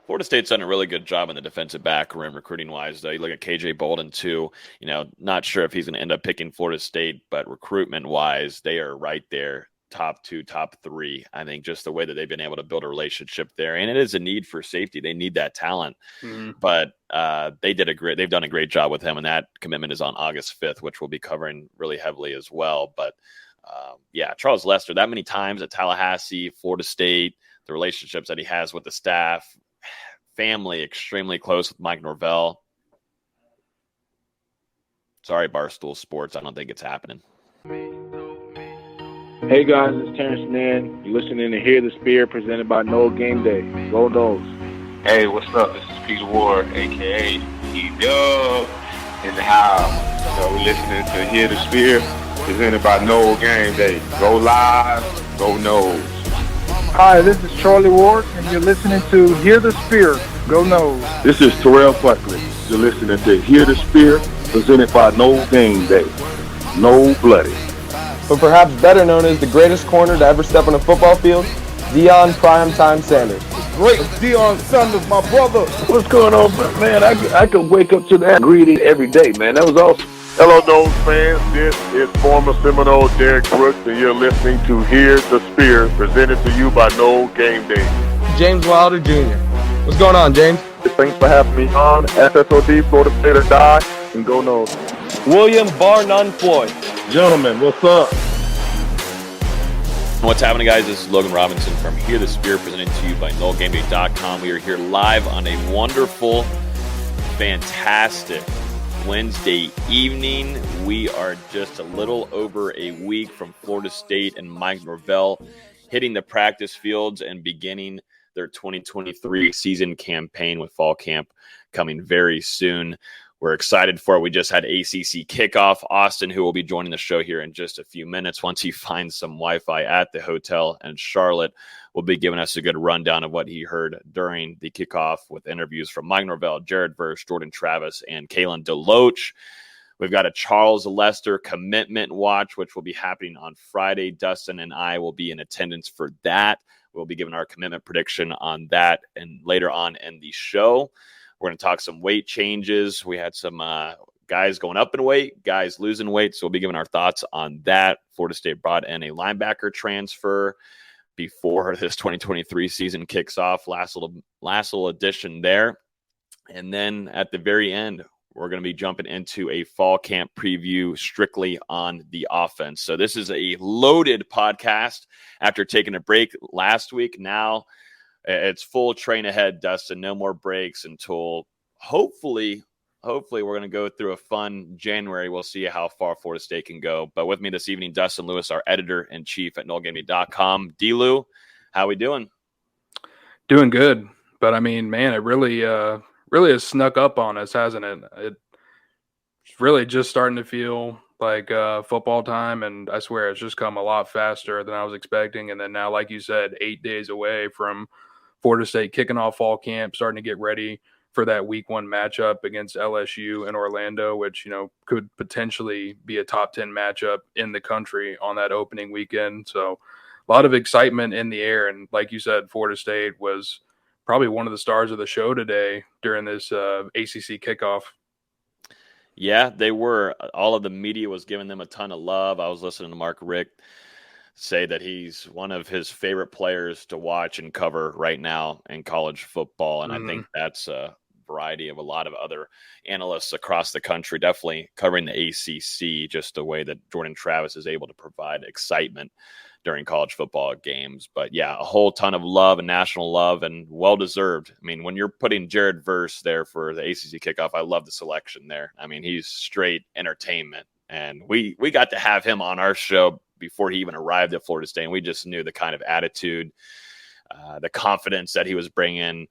Florida State's done a really good job in the defensive back room recruiting-wise, though. You look at KJ Bolden, too. Not sure if he's going to end up picking Florida State, but recruitment-wise, they are right there, top 2, top 3. I think just the way that they've been able to build a relationship there. And it is a need for safety. They need that talent. Mm-hmm. But they've done a great job with him, and that commitment is on August 5th, which we'll be covering really heavily as well. But, Charles Lester, that many times at Tallahassee, Florida State, the relationships that he has with the staff, family extremely close with Mike Norvell. Sorry, Barstool Sports. I don't think it's happening. Hey guys, it's Terrence Nan. You're listening to Hear the Spear presented by Noel Game Day. Go Noles. Hey, what's up? This is Peter Ward, a.k.a. E-Dub in the house. So we're listening to Hear the Spear presented by Noel Game Day. Go Live, go Noles. Hi, this is Charlie Ward, and you're listening to Hear the Spear. Go Noles. This is Terrell Buckley. You're listening to Hear the Spear, presented by No Game Day. No Bloody. But perhaps better known as the greatest corner to ever step on a football field, Deion Primetime Sanders. Great Deion Sanders, my brother. What's going on, man? I could wake up to that greeting every day, man. That was awesome. Hello, Noles fans. This is former Seminole Derek Brooks, and you're listening to Hear the Spear, presented to you by No Game Day. James Wilder Jr. What's going on, James? Thanks for having me on. SSOD, Florida State or Die, and go Noles. William Bar None Floyd. Gentlemen, what's up? What's happening, guys? This is Logan Robinson from Hear the Spear, presented to you by NoelGameDay.com. We are here live on a wonderful, fantastic Wednesday evening. We are just a little over a week from Florida State and Mike Norvell hitting the practice fields and beginning their 2023 season campaign, with fall camp coming very soon. We're excited for it. We just had ACC kickoff. Austin, who will be joining the show here in just a few minutes once he finds some Wi-Fi at the hotel in Charlotte, will be giving us a good rundown of what he heard during the kickoff, with interviews from Mike Norvell, Jared Verse, Jordan Travis, and Kalen DeLoach. We've got a Charles Lester commitment watch, which will be happening on Friday. Dustin and I will be in attendance for that. We'll be giving our commitment prediction on that and later on in the show. We're going to talk some weight changes. We had some guys going up in weight, guys losing weight. So we'll be giving our thoughts on that. Florida State brought in a linebacker transfer before this 2023 season kicks off. Last little addition there. And then at the very end, we're going to be jumping into a fall camp preview strictly on the offense. So this is a loaded podcast after taking a break last week. Now it's full train ahead, Dustin. No more breaks until hopefully we're going to go through a fun January. We'll see how far Florida State can go. But with me this evening, Dustin Lewis, our editor-in-chief at NoelGameDay.com. D-Lou, how we doing? Doing good. But, I mean, man, it really has snuck up on us, hasn't it? It's really just starting to feel like football time, and I swear it's just come a lot faster than I was expecting. And then now, like you said, 8 days away from Florida State kicking off fall camp, starting to get ready for that week 1 matchup against LSU in Orlando, which, could potentially be a top 10 matchup in the country on that opening weekend. So a lot of excitement in the air. And like you said, Florida State was probably one of the stars of the show today during this ACC kickoff. Yeah, they were. All of the media was giving them a ton of love. I was listening to Mark Richt say that he's one of his favorite players to watch and cover right now in college football. And I think that's a variety of a lot of other analysts across the country, definitely covering the ACC, just the way that Jordan Travis is able to provide excitement during college football games. But yeah, a whole ton of love and national love, and well-deserved. I mean, when you're putting Jared Verse there for the ACC kickoff, I love the selection there. I mean, he's straight entertainment. And we got to have him on our show before he even arrived at Florida State. And we just knew the kind of attitude, the confidence that he was bringing.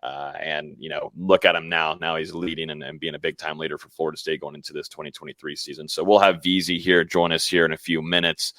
And, look at him now. Now he's leading and being a big-time leader for Florida State going into this 2023 season. So we'll have VZ here join us here in a few minutes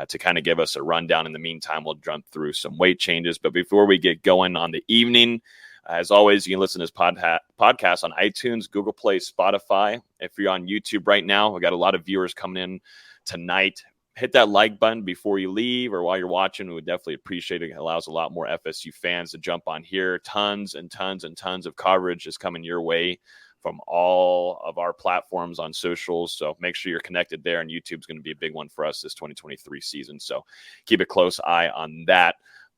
to kind of give us a rundown. In the meantime, we'll jump through some weight changes. But before we get going on the evening, as always, you can listen to this podcast on iTunes, Google Play, Spotify. If you're on YouTube right now, we got a lot of viewers coming in tonight hit that like button before you leave or while you're watching. We would definitely appreciate it. It allows a lot more FSU fans to jump on here. Tons and tons and tons of coverage is coming your way from all of our platforms on socials. So make sure you're connected there, and YouTube's going to be a big one for us this 2023 season. So keep a close eye on that.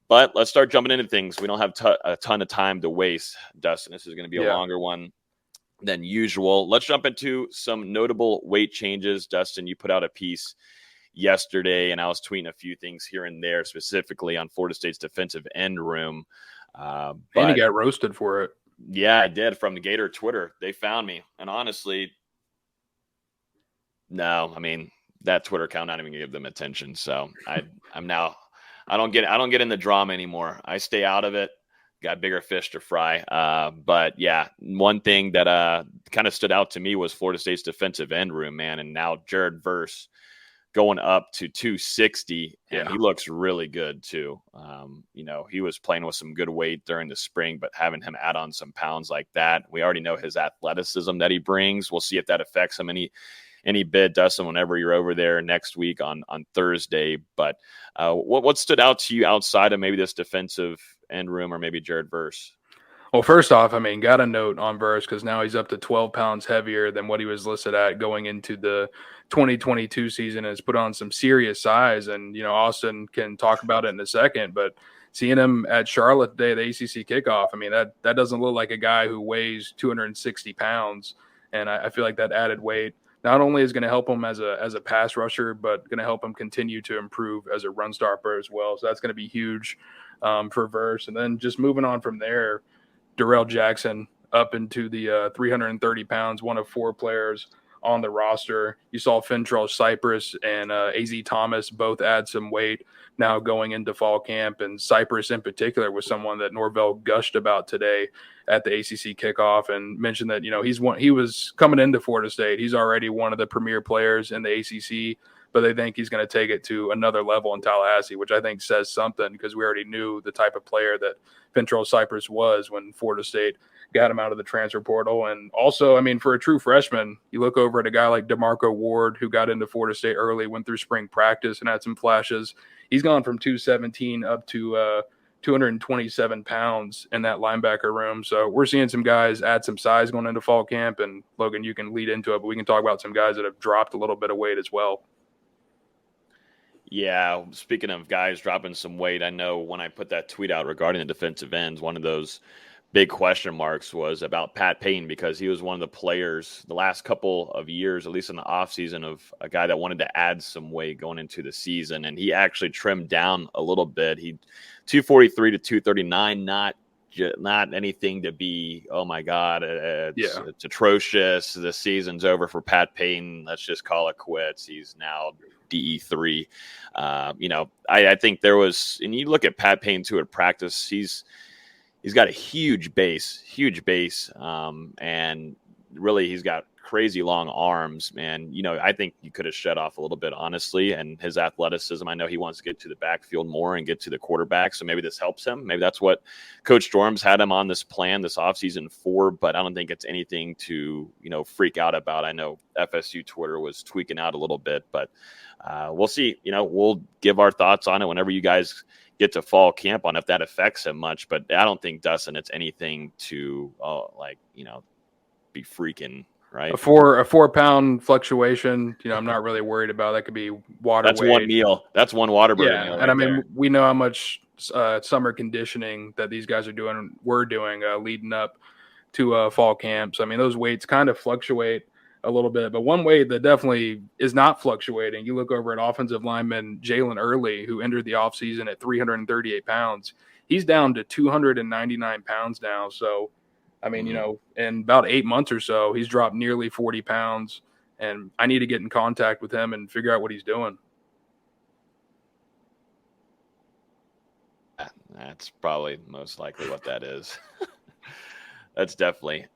But let's start jumping into things. We don't have a ton of time to waste, Dustin. This is going to be a longer one than usual. Let's jump into some notable weight changes. Dustin, you put out a piece yesterday, and I was tweeting a few things here and there, specifically on Florida State's defensive end room. And you got roasted for it. Yeah, I did, from the Gator Twitter. They found me. And honestly, no, I mean, that Twitter account, not even gonna give them attention. So I don't get in the drama anymore. I stay out of it. Got bigger fish to fry. But yeah, one thing that kind of stood out to me was Florida State's defensive end room, man. And now Jared Verse going up to 260, and he looks really good too. He was playing with some good weight during the spring, but having him add on some pounds like that, we already know his athleticism that he brings. We'll see if that affects him any bit, Dustin, whenever you're over there next week on Thursday. But what stood out to you outside of maybe this defensive end room or maybe Jared Verse? Well, first off, I mean, got a note on Verse because now he's up to 12 pounds heavier than what he was listed at going into the 2022 season, and has put on some serious size. And, Austin can talk about it in a second, but seeing him at Charlotte today, the ACC kickoff, I mean, that doesn't look like a guy who weighs 260 pounds. And I feel like that added weight not only is going to help him as a pass rusher, but going to help him continue to improve as a run stopper as well. So that's going to be huge for Verse. And then just moving on from there, Darrell Jackson up into the 330 pounds, one of 4 players on the roster. You saw Fentrell Cypress and AZ Thomas both add some weight now going into fall camp. And Cypress in particular was someone that Norvell gushed about today at the ACC kickoff and mentioned that, he was coming into Florida State. He's already one of the premier players in the ACC, but they think he's going to take it to another level in Tallahassee, which I think says something because we already knew the type of player that Fentrell Cypress was when Florida State got him out of the transfer portal. And also, I mean, for a true freshman, you look over at a guy like DeMarco Ward, who got into Florida State early, went through spring practice and had some flashes. He's gone from 217 up to 227 pounds in that linebacker room. So we're seeing some guys add some size going into fall camp. And Logan, you can lead into it, but we can talk about some guys that have dropped a little bit of weight as well. Yeah, speaking of guys dropping some weight, I know when I put that tweet out regarding the defensive ends, one of those big question marks was about Pat Payne, because he was one of the players the last couple of years, at least in the offseason, of a guy that wanted to add some weight going into the season. And he actually trimmed down a little bit. He 243 to 239, not anything to be, oh my God, it's atrocious. The season's over for Pat Payne. Let's just call it quits. He's now DE3. I think there was, and you look at Pat Payne too at practice, he's got a huge base, and really he's got crazy long arms, man. I think he could have shut off a little bit, honestly, and his athleticism. I know he wants to get to the backfield more and get to the quarterback, so maybe this helps him. Maybe that's what Coach Storms had him on this plan this offseason for, but I don't think it's anything to, freak out about. I know FSU Twitter was tweaking out a little bit, but we'll see. We'll give our thoughts on it whenever you guys get to fall camp on if that affects him much, but I don't think, Dustin, it's anything to be freaking right. A 4 pound fluctuation, I'm not really worried about. That could be water. That's weight. One meal. That's one Whataburger meal. And I mean, we know how much summer conditioning that these guys we're doing leading up to fall camps. I mean, those weights kind of fluctuate a little bit, but one weight that definitely is not fluctuating, you look over at offensive lineman Jalen Early, who entered the offseason at 338 pounds. He's down to 299 pounds now. So, I mean, in about 8 months or so, he's dropped nearly 40 pounds, and I need to get in contact with him and figure out what he's doing. That's probably most likely what that is. That's definitely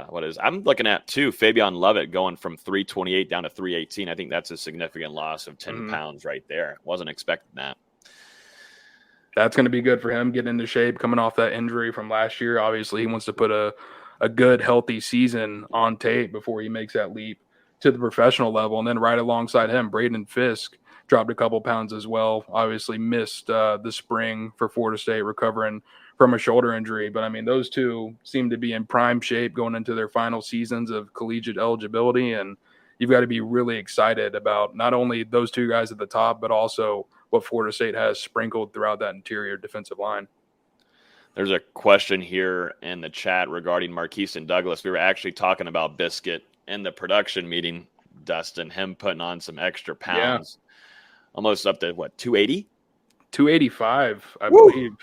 what it is. I'm looking at, too, Fabian Lovett going from 328 down to 318. I think that's a significant loss of 10 pounds right there. Wasn't expecting that. That's going to be good for him getting into shape, coming off that injury from last year. Obviously, he wants to put a good, healthy season on tape before he makes that leap to the professional level. And then right alongside him, Braden Fisk dropped a couple pounds as well. Obviously missed the spring for Florida State, recovering from a shoulder injury. But, I mean, those two seem to be in prime shape going into their final seasons of collegiate eligibility. And you've got to be really excited about not only those two guys at the top, but also what Florida State has sprinkled throughout that interior defensive line. There's a question here in the chat regarding Marquise and Douglas. We were actually talking about Biscuit in the production meeting, Dustin, him putting on some extra pounds. Almost up to, 280? 285, I believe.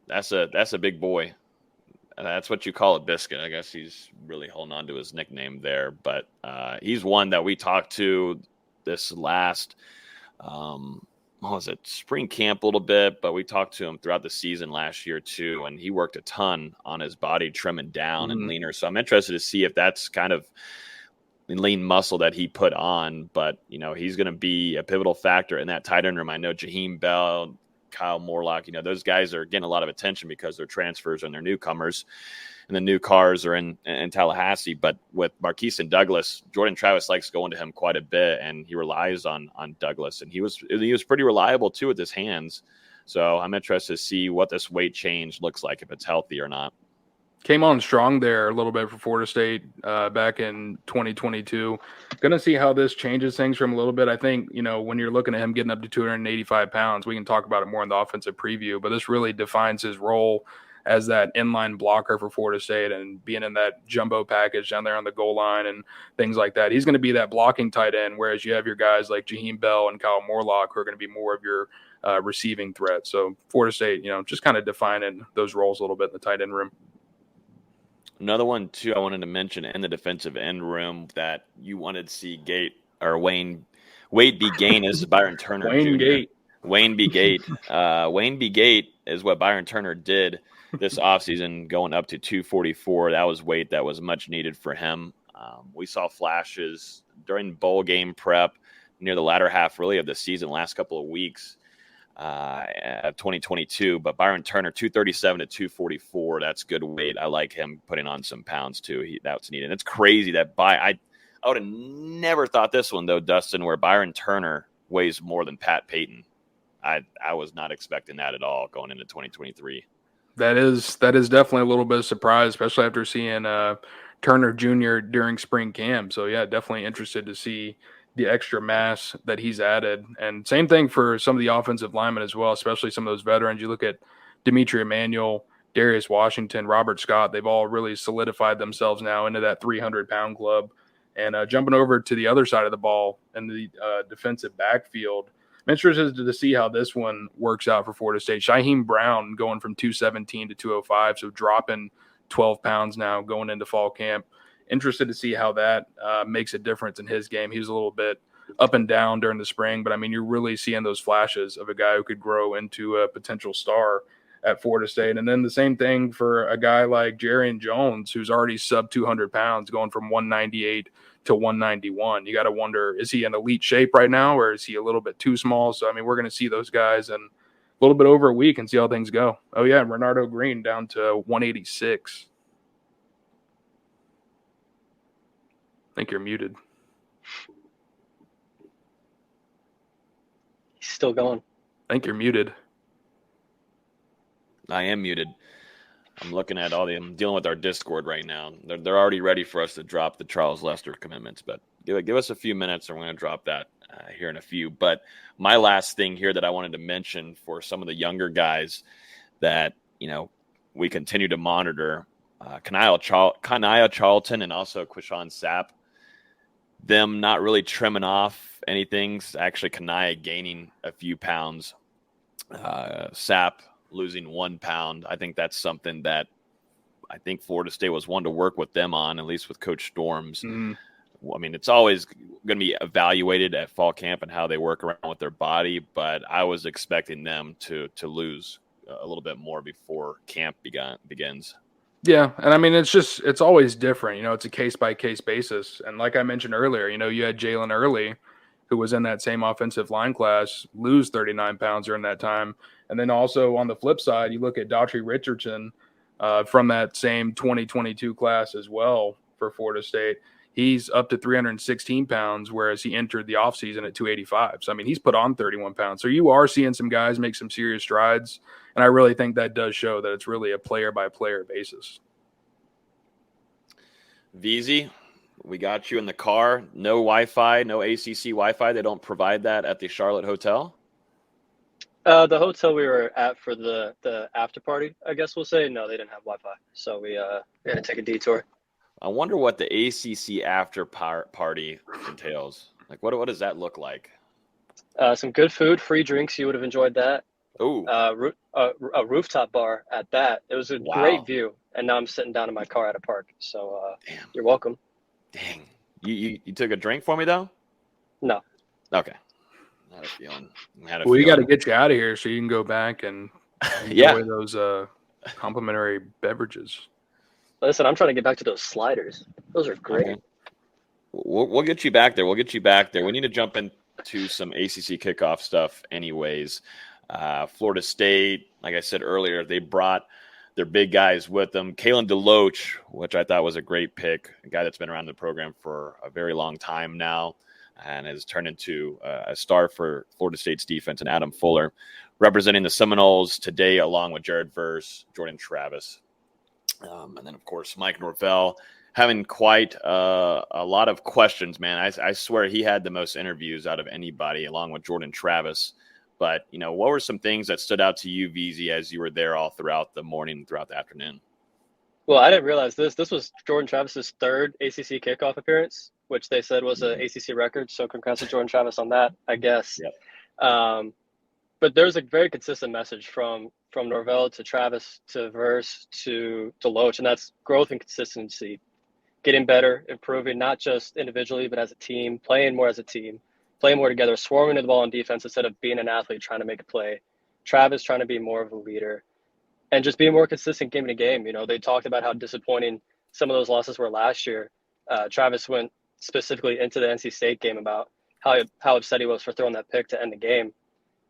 That's a big boy. That's what you call a Biscuit. I guess he's really holding on to his nickname there. But he's one that we talked to this last spring camp a little bit, but we talked to him throughout the season last year too, and he worked a ton on his body, trimming down and leaner. So I'm interested to see if that's kind of lean muscle that he put on, but he's going to be a pivotal factor in that tight end room. I know Jaheim Bell, Kyle Morlock, those guys are getting a lot of attention because they're transfers and they're newcomers, and the new cars are in Tallahassee. But with Marquise and Douglas, Jordan Travis likes going to him quite a bit, and he relies on Douglas, and he was pretty reliable too with his hands. So I'm interested to see what this weight change looks like, if it's healthy or not. Came on strong there a little bit for Florida State back in 2022. Going to see how this changes things from a little bit. I think, when you're looking at him getting up to 285 pounds, we can talk about it more in the offensive preview, but this really defines his role as that inline blocker for Florida State and being in that jumbo package down there on the goal line and things like that. He's going to be that blocking tight end, whereas you have your guys like Jaheim Bell and Kyle Morlock who are going to be more of your receiving threat. So Florida State, just kind of defining those roles a little bit in the tight end room. Another one, too, I wanted to mention in the defensive end room that you wanted to see Wade B. Gain is Byron Turner Jr. Wayne B. Gate. Wayne B. Gate is what Byron Turner did this offseason, going up to 244. That was weight that was much needed for him. We saw flashes during bowl game prep near the latter half, really, of the season, last couple of weeks of 2022. But Byron Turner, 237 to 244, that's good weight. I like him putting on some pounds, too. That's needed. And it's crazy that I would have never thought this one, though, Dustin, where Byron Turner weighs more than Pat Payton. I was not expecting that at all going into 2023. That is definitely a little bit of surprise, especially after seeing Turner Jr. during spring camp. So, yeah, definitely interested to see the extra mass that he's added. And same thing for some of the offensive linemen as well, especially some of those veterans. You look at Dimitri Emmanuel, Darius Washington, Robert Scott. They've all really solidified themselves now into that 300-pound club. And jumping over to the other side of the ball in the defensive backfield, I'm interested to see how this one works out for Florida State. Shyheim Brown going from 217 to 205, so dropping 12 pounds now going into fall camp. Interested to see how that makes a difference in his game. He was a little bit up and down during the spring, but, I mean, you're really seeing those flashes of a guy who could grow into a potential star at Florida State. And then the same thing for a guy like Jarian Jones, who's already sub 200 pounds, going from 198 to 191. You got to wonder, is he in elite shape right now, or is he a little bit too small? So, I mean, we're going to see those guys in a little bit over a week and see how things go. Oh, yeah, Renardo Green down to 186. I think you're muted. He's still going. I think you're muted. I am muted. I'm looking at I'm dealing with our Discord right now. They're already ready for us to drop the Charles Lester commitments, but give us a few minutes and we're going to drop that here in a few. But my last thing here that I wanted to mention for some of the younger guys that, we continue to monitor, Kaniah Charlton and also Quishon Sapp, them not really trimming off anything. Actually, Kaniah gaining a few pounds. Sapp losing 1 pound. I think that's something that I think Florida State was one to work with them on, at least with Coach Storms. Mm-hmm. I mean, it's always going to be evaluated at fall camp and how they work around with their body, but I was expecting them to lose a little bit more before camp begins. Yeah, and I mean, it's always different. It's a case-by-case basis. And like I mentioned earlier, you had Jalen Early, who was in that same offensive line class, lose 39 pounds during that time. And then also on the flip side, you look at Daughtry Richardson from that same 2022 class as well for Florida State. he's up to 316 pounds, whereas he entered the offseason at 285. So, I mean, he's put on 31 pounds. So you are seeing some guys make some serious strides. And I really think that does show that it's really a player-by-player basis. VZ, we got you in the car. No Wi-Fi, no ACC Wi-Fi. They don't provide that at the Charlotte hotel? The hotel we were at for the after party, I guess we'll say, no, they didn't have Wi-Fi. So we had to take a detour. I wonder what the ACC after party entails. Like, what does that look like? Some good food, free drinks. You would have enjoyed that. Ooh. A rooftop bar at that. It was a great view. And now I'm sitting down in my car at a park. So you're welcome. Dang. You took a drink for me, though? No. Okay. Had a feeling. We got to get you out of here so you can go back and enjoy those complimentary beverages. Listen, I'm trying to get back to those sliders. Those are great. Okay. We'll get you back there. We need to jump into some ACC kickoff stuff anyways. Florida State, like I said earlier, they brought their big guys with them. Kalen DeLoach, which I thought was a great pick, a guy that's been around the program for a very long time now and has turned into a star for Florida State's defense, and Adam Fuller representing the Seminoles today along with Jared Verse, Jordan Travis. And then, of course, Mike Norvell having quite a lot of questions, man. I swear he had the most interviews out of anybody along with Jordan Travis. But, what were some things that stood out to you, VZ, as you were there all throughout the morning and throughout the afternoon? Well, I didn't realize this. This was Jordan Travis's third ACC kickoff appearance, which they said was an ACC record. So congrats to Jordan Travis on that, I guess. Yep. But there's a very consistent message from Norvell to Travis to Verse to Loach, and that's growth and consistency, getting better, improving, not just individually, but as a team, playing more as a team, playing more together, swarming to the ball on defense instead of being an athlete trying to make a play. Travis trying to be more of a leader and just being more consistent game to game. They talked about how disappointing some of those losses were last year. Travis went specifically into the NC State game about how upset he was for throwing that pick to end the game.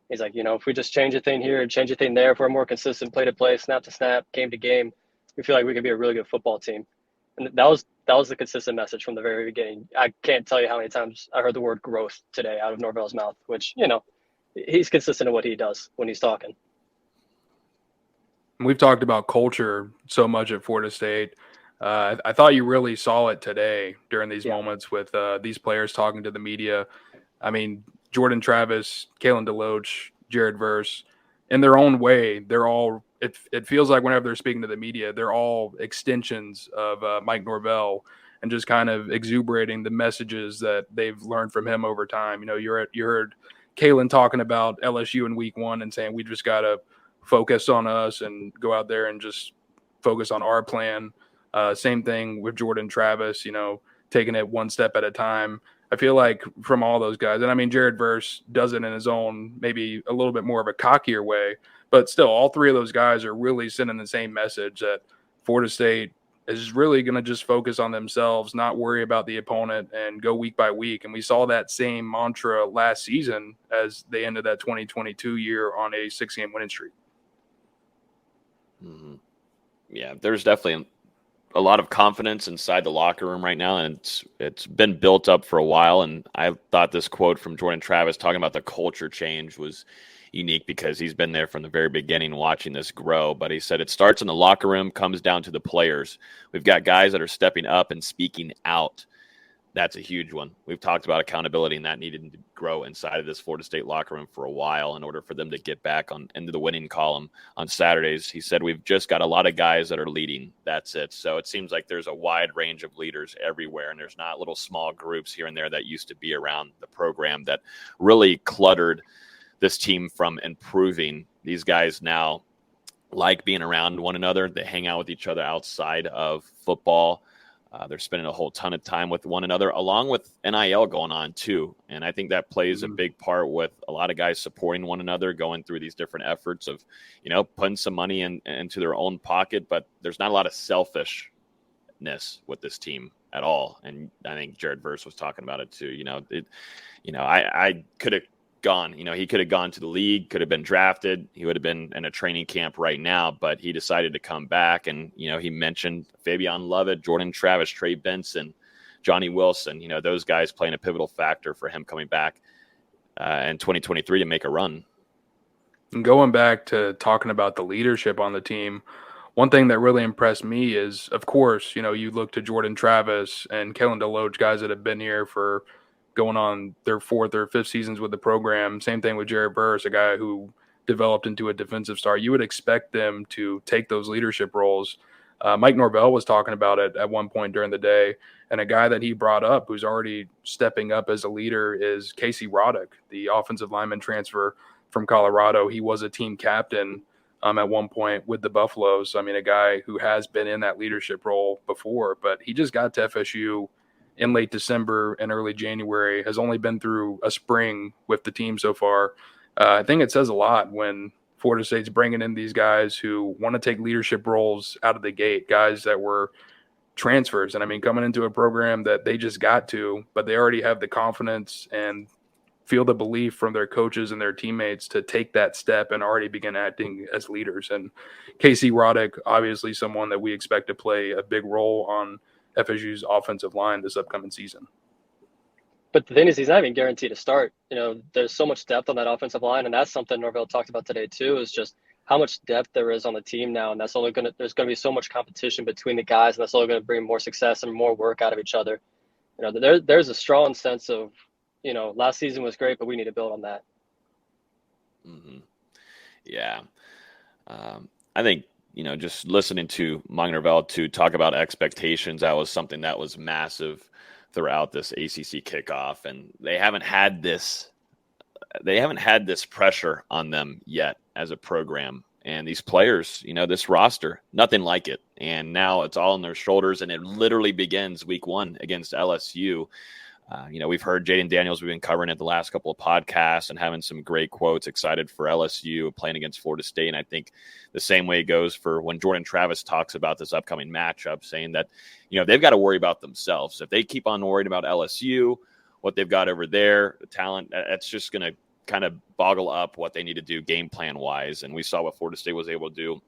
He's like, if we just change a thing here, change a thing there, if we're more consistent, play to play, snap to snap, game to game, we feel like we could be a really good football team. And that was the consistent message from the very beginning. I can't tell you how many times I heard the word growth today out of Norvell's mouth, which, he's consistent in what he does when he's talking. We've talked about culture so much at Florida State. I thought you really saw it today during these moments with these players talking to the media. I mean, Jordan Travis, Kalen DeLoach, Jared Verse, in their own way, they're all – it feels like whenever they're speaking to the media, they're all extensions of Mike Norvell and just kind of exuberating the messages that they've learned from him over time. You heard Kalen talking about LSU in week 1 and saying we just got to focus on us and go out there and just focus on our plan. Same thing with Jordan Travis, taking it one step at a time. I feel like from all those guys, and I mean, Jared Verse does it in his own, maybe a little bit more of a cockier way, but still all three of those guys are really sending the same message that Florida State is really going to just focus on themselves, not worry about the opponent and go week by week. And we saw that same mantra last season as they ended that 2022 year on a 6-game winning streak. Mm-hmm. Yeah, there's definitely a lot of confidence inside the locker room right now, and it's been built up for a while. And I thought this quote from Jordan Travis talking about the culture change was unique because he's been there from the very beginning watching this grow. But he said it starts in the locker room, comes down to the players. We've got guys that are stepping up and speaking out. That's a huge one. We've talked about accountability, and that needed to grow inside of this Florida State locker room for a while in order for them to get back into the winning column on Saturdays. He said, we've just got a lot of guys that are leading. That's it. So it seems like there's a wide range of leaders everywhere, and there's not little small groups here and there that used to be around the program that really cluttered this team from improving. These guys now like being around one another. They hang out with each other outside of football. They're spending a whole ton of time with one another, along with NIL going on too. And I think that plays a big part with a lot of guys supporting one another, going through these different efforts of, putting some money into their own pocket. But there's not a lot of selfishness with this team at all. And I think Jared Verse was talking about it too. I could have gone, he could have gone to the league, could have been drafted. He would have been in a training camp right now, but he decided to come back. And, he mentioned Fabian Lovett, Jordan Travis, Trey Benson, Johnny Wilson, those guys playing a pivotal factor for him coming back in 2023 to make a run. And going back to talking about the leadership on the team, one thing that really impressed me is, of course, you look to Jordan Travis and Kellen DeLoach, guys that have been here for going on their 4th or 5th seasons with the program. Same thing with Jared Burris, a guy who developed into a defensive star. You would expect them to take those leadership roles. Mike Norvell was talking about it at one point during the day, and a guy that he brought up who's already stepping up as a leader is Casey Roddick, the offensive lineman transfer from Colorado. He was a team captain at one point with the Buffaloes. I mean, a guy who has been in that leadership role before, but he just got to FSU in late December and early January, has only been through a spring with the team so far. I think it says a lot when Florida State's bringing in these guys who want to take leadership roles out of the gate, guys that were transfers. And I mean, coming into a program that they just got to, but they already have the confidence and feel the belief from their coaches and their teammates to take that step and already begin acting as leaders. And Casey Roddick, obviously someone that we expect to play a big role on FSU's offensive line this upcoming season. But the thing is, he's not even guaranteed to start. There's so much depth on that offensive line, and that's something Norvell talked about today too, is just how much depth there is on the team now, and there's going to be so much competition between the guys, and that's only going to bring more success and more work out of each other. There's a strong sense of, last season was great, but we need to build on that. Mm-hmm. Yeah. I think, just listening to Mike Norvell to talk about expectations, that was something that was massive throughout this ACC kickoff. And they haven't had this pressure on them yet as a program. And these players, this roster, nothing like it. And now it's all on their shoulders, and it literally begins week 1 against LSU. We've heard Jaden Daniels. We've been covering it the last couple of podcasts and having some great quotes, excited for LSU playing against Florida State. And I think the same way goes for when Jordan Travis talks about this upcoming matchup, saying that, they've got to worry about themselves. If they keep on worrying about LSU, what they've got over there, the talent, that's just going to kind of boggle up what they need to do game plan wise. And we saw what Florida State was able to do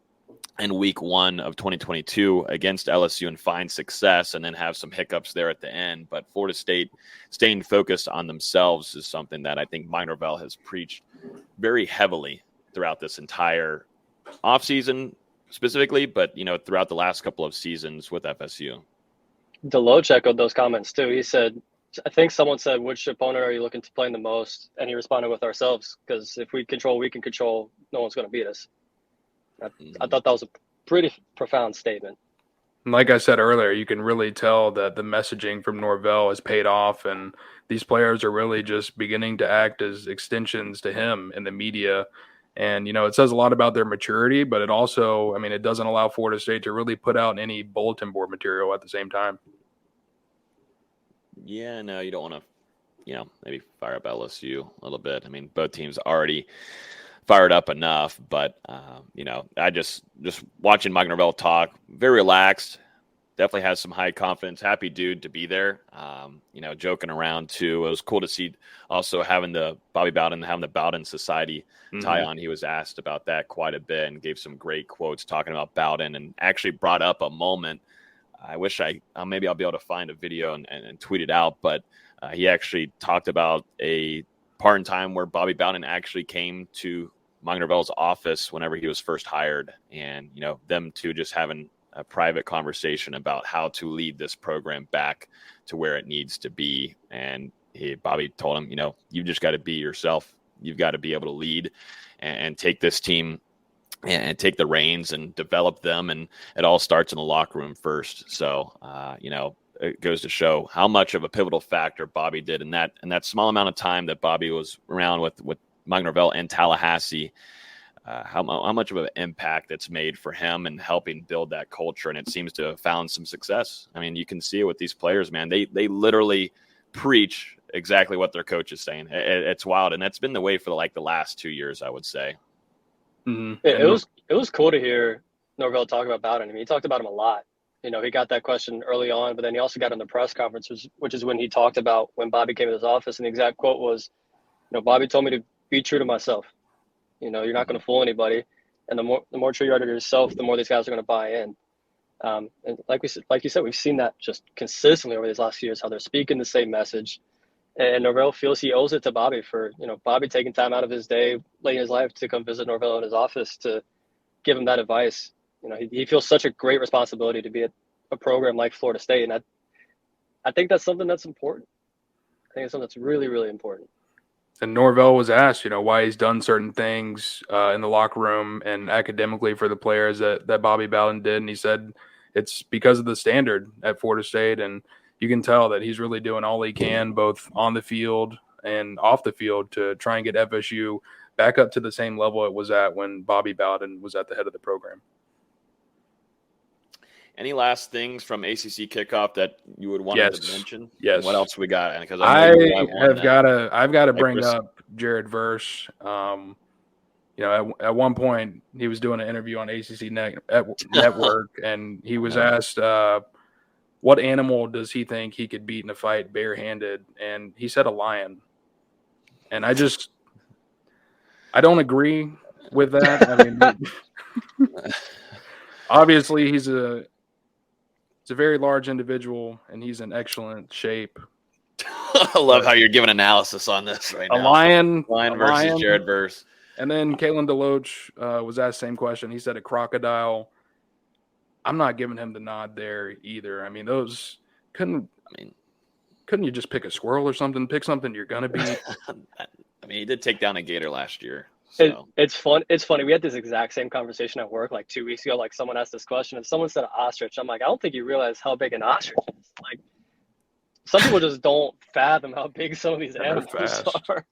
in week 1 of 2022 against LSU and find success, and then have some hiccups there at the end. But Florida State staying focused on themselves is something that I think Mike Norvell has preached very heavily throughout this entire offseason specifically, but, throughout the last couple of seasons with FSU. DeLoach echoed those comments too. He said, I think someone said, which opponent are you looking to play in the most? And he responded with ourselves, because if we can control, no one's going to beat us. I thought that was a pretty profound statement. Like I said earlier, you can really tell that the messaging from Norvell has paid off, and these players are really just beginning to act as extensions to him in the media. And, it says a lot about their maturity, but it also, it doesn't allow Florida State to really put out any bulletin board material at the same time. Yeah, no, you don't want to, maybe fire up LSU a little bit. Both teams already fired up enough, but I just watching Mike Norvell talk, very relaxed, definitely has some high confidence, happy dude to be there. Joking around too. It was cool to see also having the Bobby Bowden, having the Bowden Society tie on. He was asked about that quite a bit and gave some great quotes talking about Bowden, and actually brought up a moment. I wish maybe I'll be able to find a video and tweet it out, but he actually talked about a part in time where Bobby Bowden actually came to Mike Norvell's office whenever he was first hired, and them two just having a private conversation about how to lead this program back to where it needs to be. And Bobby told him, you've just got to be yourself. You've got to be able to lead and take this team and take the reins and develop them. And it all starts in the locker room first. So, it goes to show how much of a pivotal factor Bobby did in that small amount of time that Bobby was around with Mike Norvell in Tallahassee, how much of an impact it's made for him and helping build that culture. And it seems to have found some success. You can see it with these players, man. They literally preach exactly what their coach is saying. It's wild. And that's been the way for the last 2 years, I would say. Mm-hmm. It was cool to hear Norvell talk about Bowden. He talked about him a lot. He got that question early on, but then he also got in the press conference, which is when he talked about when Bobby came to his office. And the exact quote was, Bobby told me to be true to myself. You're not going to fool anybody. And the more true you are to yourself, the more these guys are going to buy in. And like you said, we've seen that just consistently over these last few years, how they're speaking the same message. And Norvell feels he owes it to Bobby for, Bobby taking time out of his day, late in his life, to come visit Norvell in his office to give him that advice. He feels such a great responsibility to be at a program like Florida State. And I think that's something that's important. I think it's something that's really, really important. And Norvell was asked, why he's done certain things in the locker room and academically for the players that Bobby Bowden did. And he said it's because of the standard at Florida State. And you can tell that he's really doing all he can, both on the field and off the field, to try and get FSU back up to the same level it was at when Bobby Bowden was at the head of the program. Any last things from ACC kickoff that you would want to mention? Yes. What else we got? Because I've got to bring up Jared Verse. At one point he was doing an interview on ACC Network, and he was asked what animal does he think he could beat in a fight barehanded, and he said a lion. And I don't agree with that. I mean, obviously he's a very large individual, and he's in excellent shape. I love how you're giving analysis on this right now. A lion versus Jared Verse. And then Kalen DeLoach was asked the same question. He said a crocodile. I'm not giving him the nod there either. I mean, those couldn't you just pick a squirrel or something? Pick something you're gonna beat. I mean, he did take down a gator last year. So. It's fun. It's funny. We had this exact same conversation at work like 2 weeks ago. Like, someone asked this question, and someone said an ostrich. I'm like, I don't think you realize how big an ostrich is. Like, some people just don't fathom how big some of these animals are.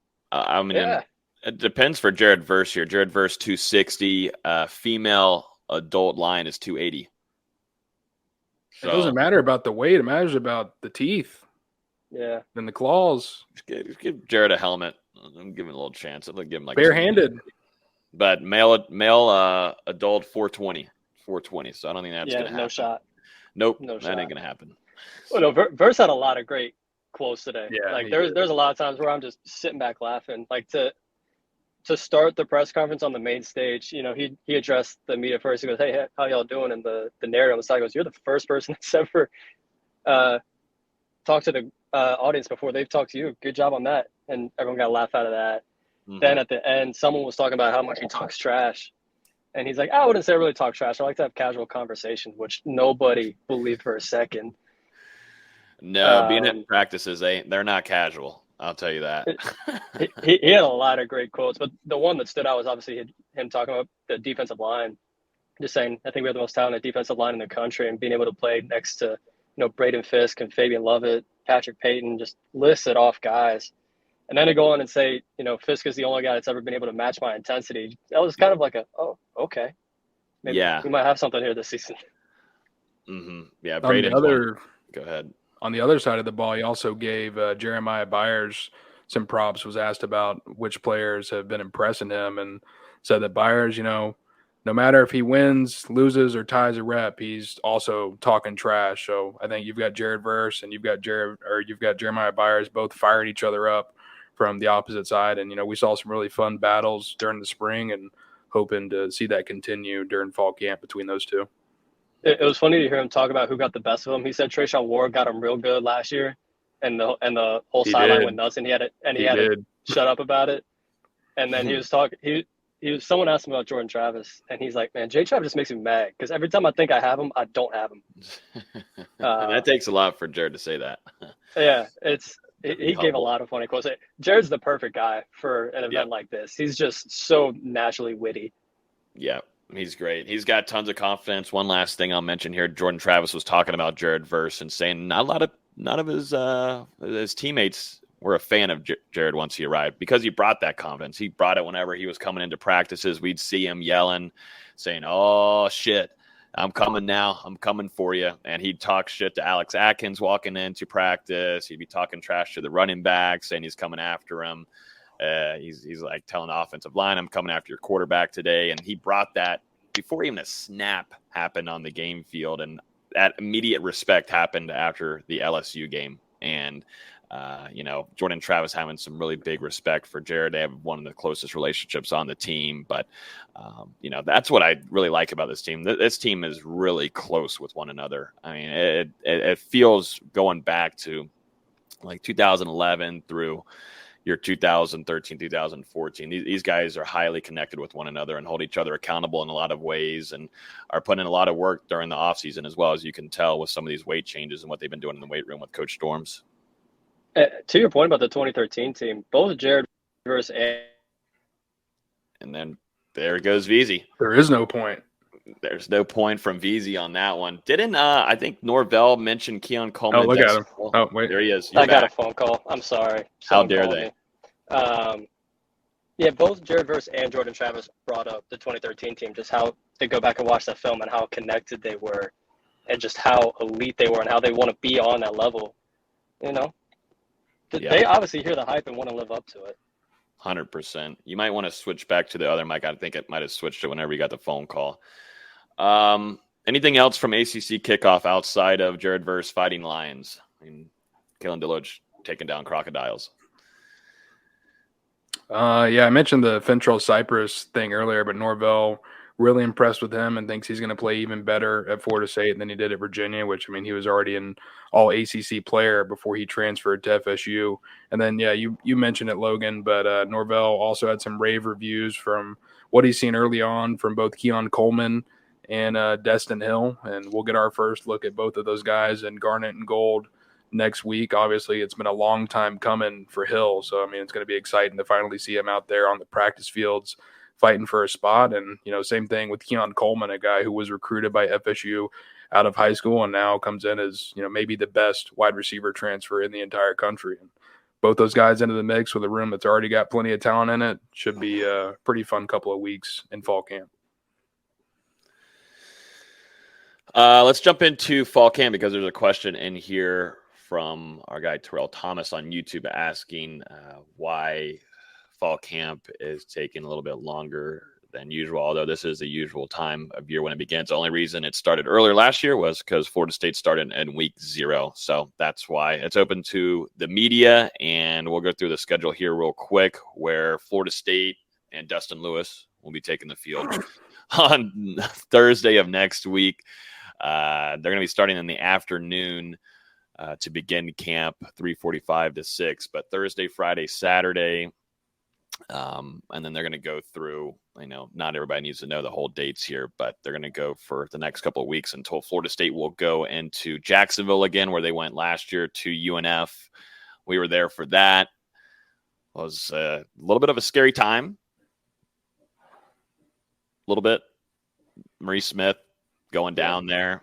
It depends for Jared Verse here. Jared Verse 260. Female adult lion is 280. So, it doesn't matter about the weight. It matters about the teeth. Yeah. And the claws. Just give Jared a helmet. I'm giving a little chance. I'll give him like barehanded. But male adult 420. 420. So I don't think that's gonna happen. No shot. Nope. No that shot. Ain't gonna happen. Well, no, Verse had a lot of great quotes today. Yeah, like there's a lot of times where I'm just sitting back laughing. Like to start the press conference on the main stage, he addressed the media first. He goes, "Hey, how y'all doing?" And the narrator on the side goes, "You're the first person that's ever talked to the audience before they've talked to you. Good job on that." And everyone got a laugh out of that. Mm-hmm. Then at the end, someone was talking about how much he talks trash. And he's like, I wouldn't say I really talk trash. I like to have casual conversations, which nobody believed for a second. No, being at practices, they're not casual. I'll tell you that. he had a lot of great quotes, but the one that stood out was obviously him talking about the defensive line. Just saying, I think we have the most talented defensive line in the country, and being able to play next to, Braden Fisk and Fabian Lovett, Patrick Payton, just listed off guys. And then to go on and say, Fisk is the only guy that's ever been able to match my intensity. That was kind of like okay. Maybe we might have something here this season. Mm-hmm. Yeah, Braden. Go ahead. On the other side of the ball, he also gave Jeremiah Byers some props, was asked about which players have been impressing him, and said that Byers, no matter if he wins, loses, or ties a rep, he's also talking trash. So I think you've got Jared Verse and you've got Jeremiah Byers both firing each other up from the opposite side. And, we saw some really fun battles during the spring, and hoping to see that continue during fall camp between those two. It was funny to hear him talk about who got the best of him. He said Trayshawn Ward got him real good last year, and the whole sideline went nuts, and he had to shut up about it. And then he was talking. Someone asked him about Jordan Travis, and he's like, "Man, Jay Travis just makes me mad because every time I think I have him, I don't have him." And that takes a lot for Jared to say that. Yeah, he gave a lot of funny quotes. Jared's the perfect guy for an event like this. He's just so naturally witty. Yeah. He's great. He's got tons of confidence. One last thing I'll mention here: Jordan Travis was talking about Jared Verse and saying none of his teammates were a fan of Jared once he arrived, because he brought that confidence. He brought it whenever he was coming into practices. We'd see him yelling, saying, "Oh shit, I'm coming now. I'm coming for you." And he'd talk shit to Alex Atkins walking into practice. He'd be talking trash to the running back, saying he's coming after him. He's like telling the offensive line, "I'm coming after your quarterback today." And he brought that before even a snap happened on the game field. And that immediate respect happened after the LSU game. And Jordan Travis having some really big respect for Jared. They have one of the closest relationships on the team. But, that's what I really like about this team. This team is really close with one another. I mean, it feels going back to like 2011 through year 2013, 2014. These guys are highly connected with one another and hold each other accountable in a lot of ways and are putting in a lot of work during the offseason as well, as you can tell with some of these weight changes and what they've been doing in the weight room with Coach Storms. To your point about the 2013 team, both Jared versus and then there goes VZ. There is no point. There's no point from VZ on that one. Didn't I think Norvell mentioned Keon Coleman? Oh, look at him. Oh, wait. There he is. I got a phone call. I'm sorry. How dare they? Both Jared Verse and Jordan Travis brought up the 2013 team, just how they go back and watch that film and how connected they were and just how elite they were and how they want to be on that level. They obviously hear the hype and want to live up to it. 100%. You might want to switch back to the other mic. I think it might have switched it whenever you got the phone call. Anything else from ACC kickoff outside of Jared Verse fighting lions? I mean, Kalen Deloach taking down crocodiles. I mentioned the Fentrell Cypress thing earlier, but Norvell really impressed with him and thinks he's going to play even better at Florida State than he did at Virginia, which, I mean, he was already an all ACC player before he transferred to FSU. And then, you mentioned it, Logan, but Norvell also had some rave reviews from what he's seen early on from both Keon Coleman and Dustin Hill. And we'll get our first look at both of those guys in Garnet and Gold next week. Obviously, it's been a long time coming for Hill. So, I mean, it's going to be exciting to finally see him out there on the practice fields fighting for a spot. And, same thing with Keon Coleman, a guy who was recruited by FSU out of high school and now comes in as, maybe the best wide receiver transfer in the entire country. And both those guys into the mix with a room that's already got plenty of talent in it should be a pretty fun couple of weeks in fall camp. Let's jump into fall camp because there's a question in here from our guy Terrell Thomas on YouTube asking why fall camp is taking a little bit longer than usual, although this is the usual time of year when it begins. The only reason it started earlier last year was because Florida State started in week 0. So that's why it's open to the media, and we'll go through the schedule here real quick where Florida State and Dustin Lewis will be taking the field on Thursday of next week. They're going to be starting in the afternoon to begin camp, 3:45 to 6, but Thursday, Friday, Saturday, and then they're going to go through, not everybody needs to know the whole dates here, but they're going to go for the next couple of weeks until Florida State will go into Jacksonville again, where they went last year to UNF. We were there for that. It was a little bit of a scary time. A little bit. Maurice Smith going down there,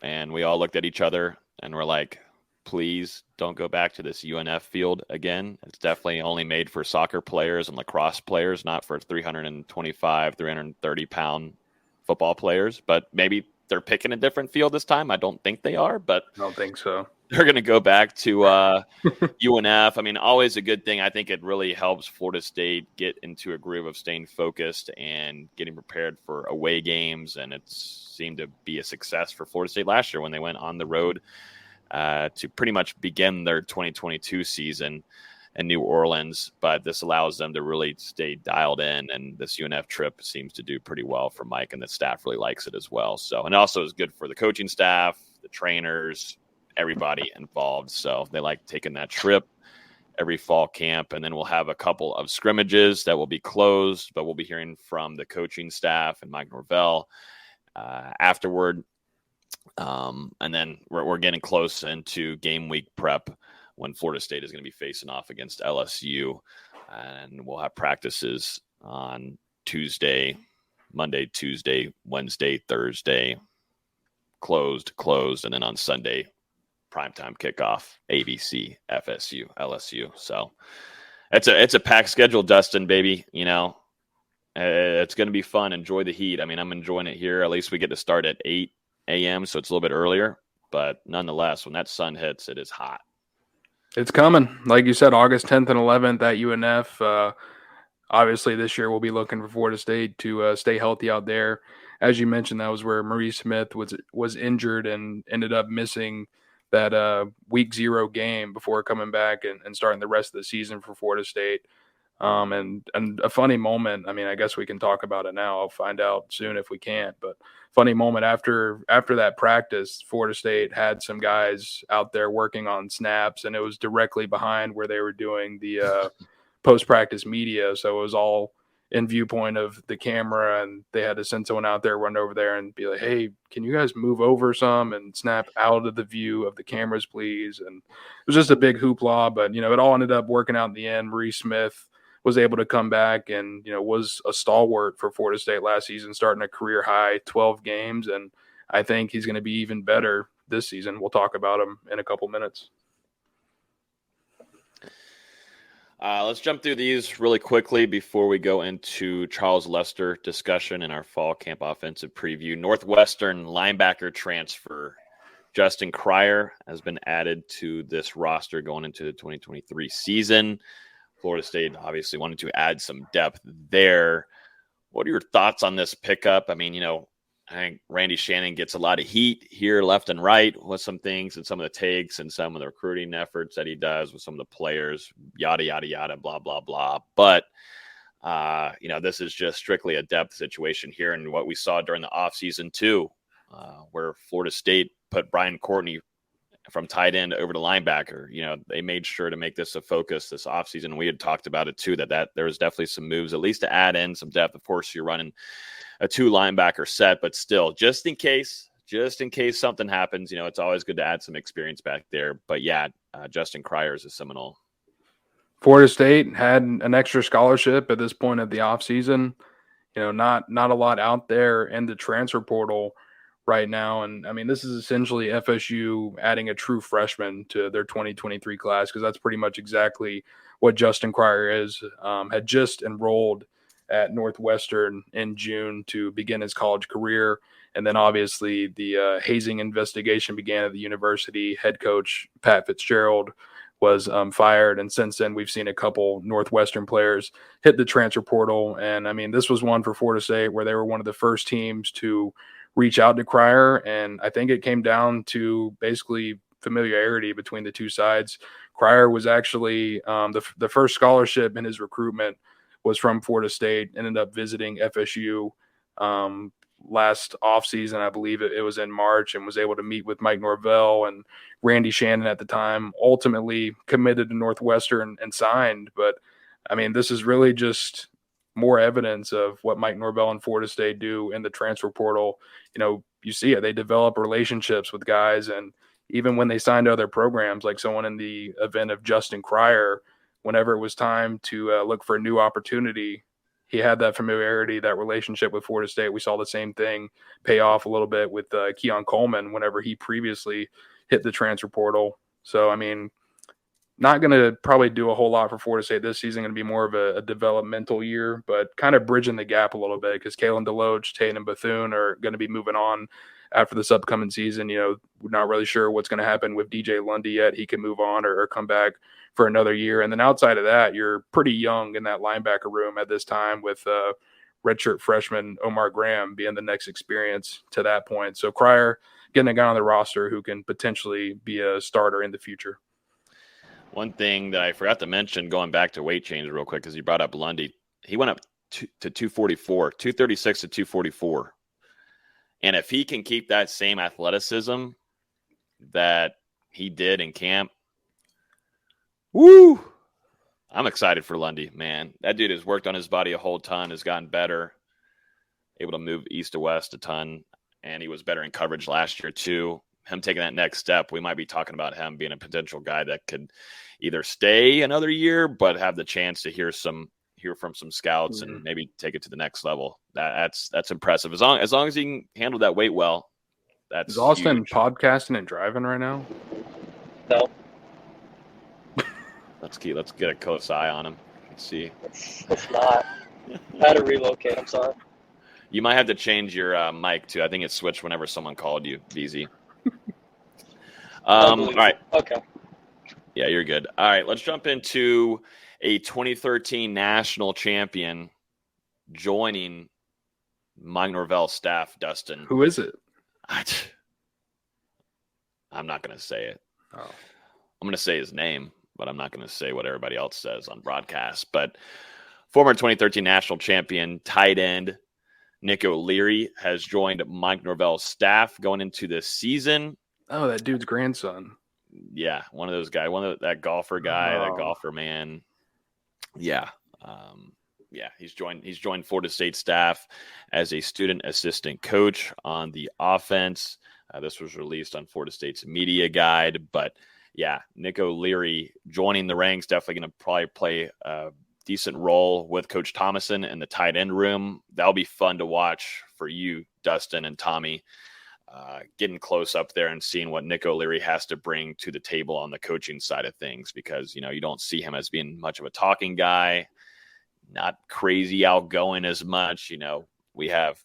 and we all looked at each other and we're like, please don't go back to this UNF field again. It's definitely only made for soccer players and lacrosse players, not for 325, 330-pound football players. But maybe they're picking a different field this time. I don't think they are, but I don't think so. They're going to go back to UNF. I mean, always a good thing. I think it really helps Florida State get into a groove of staying focused and getting prepared for away games. And it seemed to be a success for Florida State last year when they went on the road to pretty much begin their 2022 season in New Orleans. But this allows them to really stay dialed in. And this UNF trip seems to do pretty well for Mike, and the staff really likes it as well. So, and also is good for the coaching staff, the trainers, everybody involved. So they like taking that trip every fall camp. And then we'll have a couple of scrimmages that will be closed, but we'll be hearing from the coaching staff and Mike Norvell afterward. And then we're getting close into game week prep when Florida State is going to be facing off against LSU. And we'll have practices on Monday, Tuesday, Wednesday, Thursday, closed. And then on Sunday, primetime kickoff, ABC, FSU, LSU. So it's a packed schedule, Dustin, baby. It's going to be fun. Enjoy the heat. I mean, I'm enjoying it here. At least we get to start at 8 a.m., so it's a little bit earlier. But nonetheless, when that sun hits, it is hot. It's coming. Like you said, August 10th and 11th at UNF. Obviously, this year we'll be looking for Florida State to stay healthy out there. As you mentioned, that was where Maurice Smith was injured and ended up missing that week 0 game before coming back and starting the rest of the season for Florida State. And a funny moment. I mean, I guess we can talk about it now. I'll find out soon if we can't. But funny moment after that practice, Florida State had some guys out there working on snaps, and it was directly behind where they were doing the post-practice media. So it was all in viewpoint of the camera, and they had to send someone out there, run over there and be like, hey, can you guys move over some and snap out of the view of the cameras, please? And it was just a big hoopla, but, you know, it all ended up working out in the end. Maurice Smith was able to come back and, you know, was a stalwart for Florida State last season, starting a career high 12 games. And I think he's going to be even better this season. We'll talk about him in a couple minutes. Let's jump through these really quickly before we go into Charles Lester discussion and our fall camp offensive preview. Northwestern linebacker transfer Justin Cryer has been added to this roster going into the 2023 season. Florida State obviously wanted to add some depth there. What are your thoughts on this pickup? I mean, you know, I think Randy Shannon gets a lot of heat here left and right with some things and some of the takes and some of the recruiting efforts that he does with some of the players, yada, yada, yada, blah, blah, blah. But, you know, this is just strictly a depth situation here. And what we saw during the offseason too, where Florida State put Brian Courtney from tight end over to linebacker. You know, they made sure to make this a focus this offseason. We had talked about it too, that there was definitely some moves, at least to add in some depth. Of course, you're running a 2 linebacker set, but still, just in case something happens, you know, it's always good to add some experience back there. But yeah, Justin Cryer is a Seminole. Florida State had an extra scholarship at this point of the offseason. You know, not a lot out there in the transfer portal right now. And I mean, this is essentially FSU adding a true freshman to their 2023 class, because that's pretty much exactly what Justin Cryer is. Had just enrolled at Northwestern in June to begin his college career. And then obviously the hazing investigation began at the university. Head coach Pat Fitzgerald was fired. And since then, we've seen a couple Northwestern players hit the transfer portal. And I mean, this was one for Florida State where they were one of the first teams to reach out to Cryer. And I think it came down to basically familiarity between the two sides. Cryer was actually the first scholarship in his recruitment was from Florida State, ended up visiting FSU last offseason. I believe it was in March, and was able to meet with Mike Norvell and Randy Shannon at the time, ultimately committed to Northwestern and signed. But I mean, this is really just more evidence of what Mike Norvell and Florida State do in the transfer portal. You know, you see it. They develop relationships with guys, and even when they signed other programs, like someone in the event of Justin Cryer, whenever it was time to look for a new opportunity, he had that familiarity, that relationship with Florida State. We saw the same thing pay off a little bit with Keon Coleman whenever he previously hit the transfer portal. So, I mean, not going to probably do a whole lot for Florida State this season. Going to be more of a developmental year, but kind of bridging the gap a little bit, because Kalen DeLoach, Tatum Bethune are going to be moving on after this upcoming season. You know, we're not really sure what's going to happen with DJ Lundy yet. He can move on or come back for another year. And then outside of that, you're pretty young in that linebacker room at this time, with redshirt freshman Omar Graham being the next experience to that point. So Cryer getting a guy on the roster who can potentially be a starter in the future. One thing that I forgot to mention, going back to weight change real quick, because you brought up Lundy, he went up to 244, 236 to 244. And if he can keep that same athleticism that he did in camp, woo! I'm excited for Lundy, man. That dude has worked on his body a whole ton, has gotten better, able to move east to west a ton, and he was better in coverage last year too. Him taking that next step, we might be talking about him being a potential guy that could either stay another year, but have the chance to hear from some scouts and maybe take it to the next level. That's impressive. As long as he can handle that weight well, that's Is Austin huge. podcasting and driving right now? No, Let's get a close eye on him. Let's see. it's not. I had to relocate. I'm sorry. You might have to change your mic too. I think it switched whenever someone called you, VZ. All right. Okay. Yeah, you're good. All right, let's jump into a 2013 national champion joining Mike Norvell's staff, Dustin. Who is it? I I'm not going to say it. Oh. I'm going to say his name, but I'm not going to say what everybody else says on broadcast. But former 2013 national champion tight end Nick O'Leary has joined Mike Norvell's staff going into this season. Oh, that dude's grandson. Yeah, one of those guys, that golfer guy, that golfer man. Yeah. He's joined Florida State staff as a student assistant coach on the offense. This was released on Florida State's media guide, but yeah, Nick O'Leary joining the ranks, definitely going to probably play a decent role with Coach Thomason in the tight end room. That'll be fun to watch for you, Dustin and Tommy, getting close up there and seeing what Nick O'Leary has to bring to the table on the coaching side of things, because, you don't see him as being much of a talking guy, not crazy outgoing as much. We have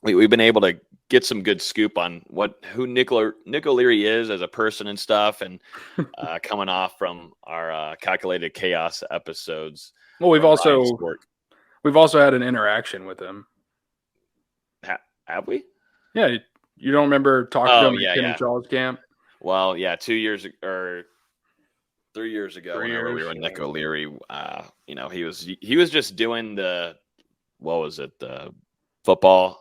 we've been able to get some good scoop on who Nick O'Leary is as a person and stuff, and coming off from our Calculated Chaos episodes. Well, we've also had an interaction with him. Have we? Yeah, you don't remember talking to him at Charles camp? Well, yeah, 2 years or 3 years ago, whenever we were with Nick O'Leary, he was just doing the football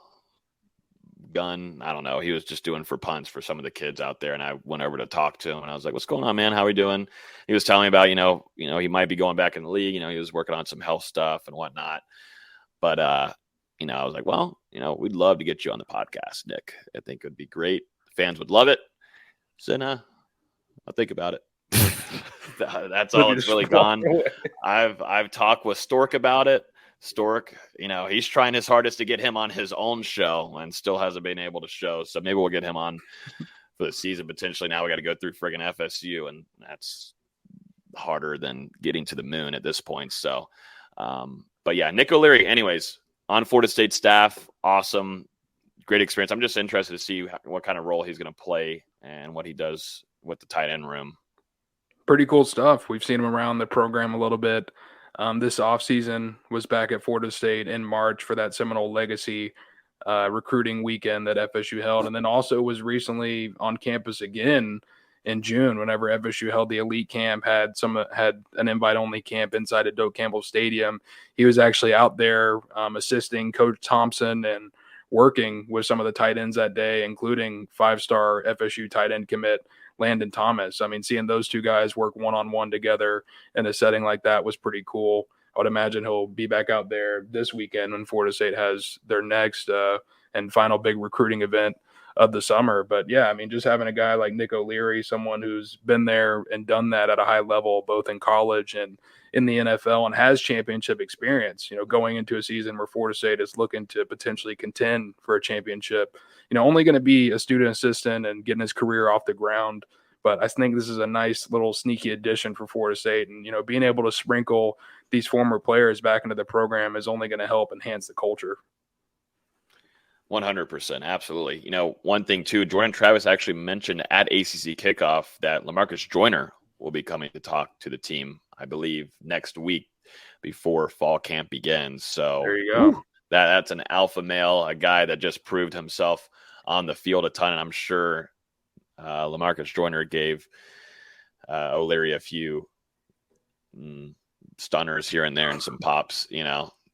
gun. I don't know. He was just doing for punts for some of the kids out there. And I went over to talk to him and I was like, "What's going on, man? How are we doing?" He was telling me about, he might be going back in the league. He was working on some health stuff and whatnot. But, I was like, well, we'd love to get you on the podcast, Nick. I think it would be great. Fans would love it. So, I'll think about it. That's all it's really gone. I've talked with Stork about it. Stork, he's trying his hardest to get him on his own show and still hasn't been able to show. So maybe we'll get him on for the season potentially. Now we got to go through friggin' FSU, and that's harder than getting to the moon at this point. So, but yeah, Nick O'Leary, anyways, on Florida State staff, awesome, great experience. I'm just interested to see what kind of role he's going to play and what he does with the tight end room. Pretty cool stuff. We've seen him around the program a little bit. This offseason was back at Florida State in March for that Seminole Legacy recruiting weekend that FSU held, and then also was recently on campus again in June whenever FSU held the elite camp, had an invite-only camp inside of Doak Campbell Stadium. He was actually out there assisting Coach Thompson and working with some of the tight ends that day, including 5-star FSU tight end commit Landon Thomas. I mean, seeing those two guys work one-on-one together in a setting like that was pretty cool. I would imagine he'll be back out there this weekend when Florida State has their next and final big recruiting event of the summer. But yeah, I mean, just having a guy like Nick O'Leary, someone who's been there and done that at a high level, both in college and in the NFL, and has championship experience, going into a season where Florida State is looking to potentially contend for a championship, only going to be a student assistant and getting his career off the ground. But I think this is a nice little sneaky addition for Florida State. And, being able to sprinkle these former players back into the program is only going to help enhance the culture. 100%. Absolutely. One thing too, Jordan Travis actually mentioned at ACC kickoff that LaMarcus Joyner will be coming to talk to the team, I believe, next week before fall camp begins. So there you go. That's an alpha male, a guy that just proved himself on the field a ton. And I'm sure LaMarcus Joyner gave O'Leary a few stunners here and there and some pops,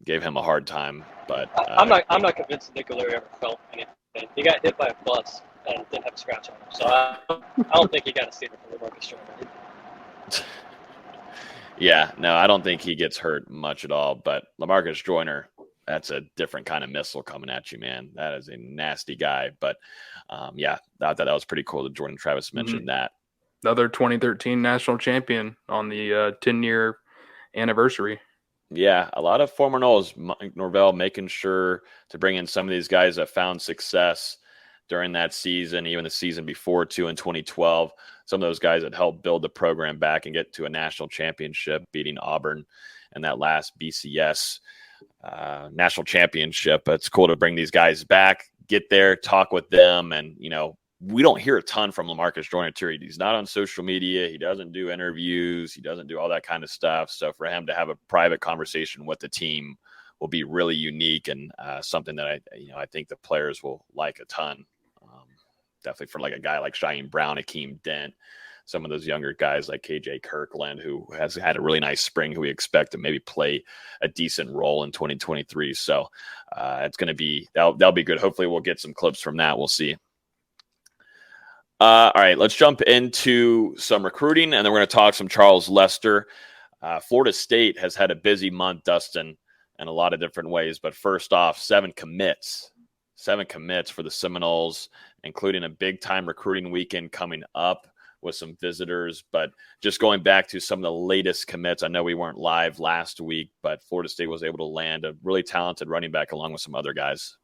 gave him a hard time. But I'm not convinced Nick O'Leary ever felt anything. He got hit by a bus and didn't have a scratch on him. So I don't think he got a statement from LaMarcus Joyner. Yeah, no, I don't think he gets hurt much at all. But LaMarcus Joyner, that's a different kind of missile coming at you, man. That is a nasty guy. But, yeah, I thought that was pretty cool that Jordan Travis mentioned that. Another 2013 national champion on the 10-year anniversary. Yeah, a lot of former Noles, Mike Norvell making sure to bring in some of these guys that found success during that season, even the season before, too, in 2012. Some of those guys that helped build the program back and get to a national championship, beating Auburn in that last BCS national championship. But it's cool to bring these guys back, get there, talk with them. And, we don't hear a ton from LaMarcus Joyner, too. He's not on social media. He doesn't do interviews. He doesn't do all that kind of stuff. So for him to have a private conversation with the team will be really unique and something that I think the players will like a ton. definitely for like a guy like Shyheim Brown, Akeem Dent, some of those younger guys like KJ Kirkland, who has had a really nice spring, who we expect to maybe play a decent role in 2023. So it's going to be, that'll be good. Hopefully we'll get some clips from that. We'll see. All right, let's jump into some recruiting, and then we're going to talk some Charles Lester. Florida State has had a busy month, Dustin, in a lot of different ways. But first off, 7 commits for the Seminoles, including a big-time recruiting weekend coming up with some visitors. But just going back to some of the latest commits, I know we weren't live last week, but Florida State was able to land a really talented running back along with some other guys.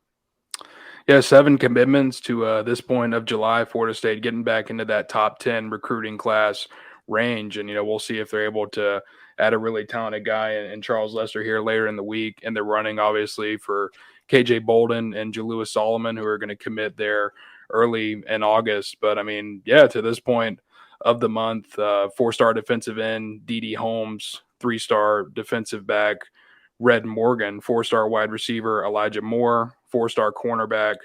Yeah, 7 commitments to this point of July. Florida State getting back into that top 10 recruiting class range. And, we'll see if they're able to add a really talented guy in Charles Lester here later in the week. And they're running, obviously, for KJ Bolden and Jalewis Solomon, who are going to commit there early in August. But, to this point of the month, 4-star defensive end, D.D. Holmes, 3-star defensive back, Red Morgan, 4-star wide receiver, Elijah Moore, 4-star cornerback,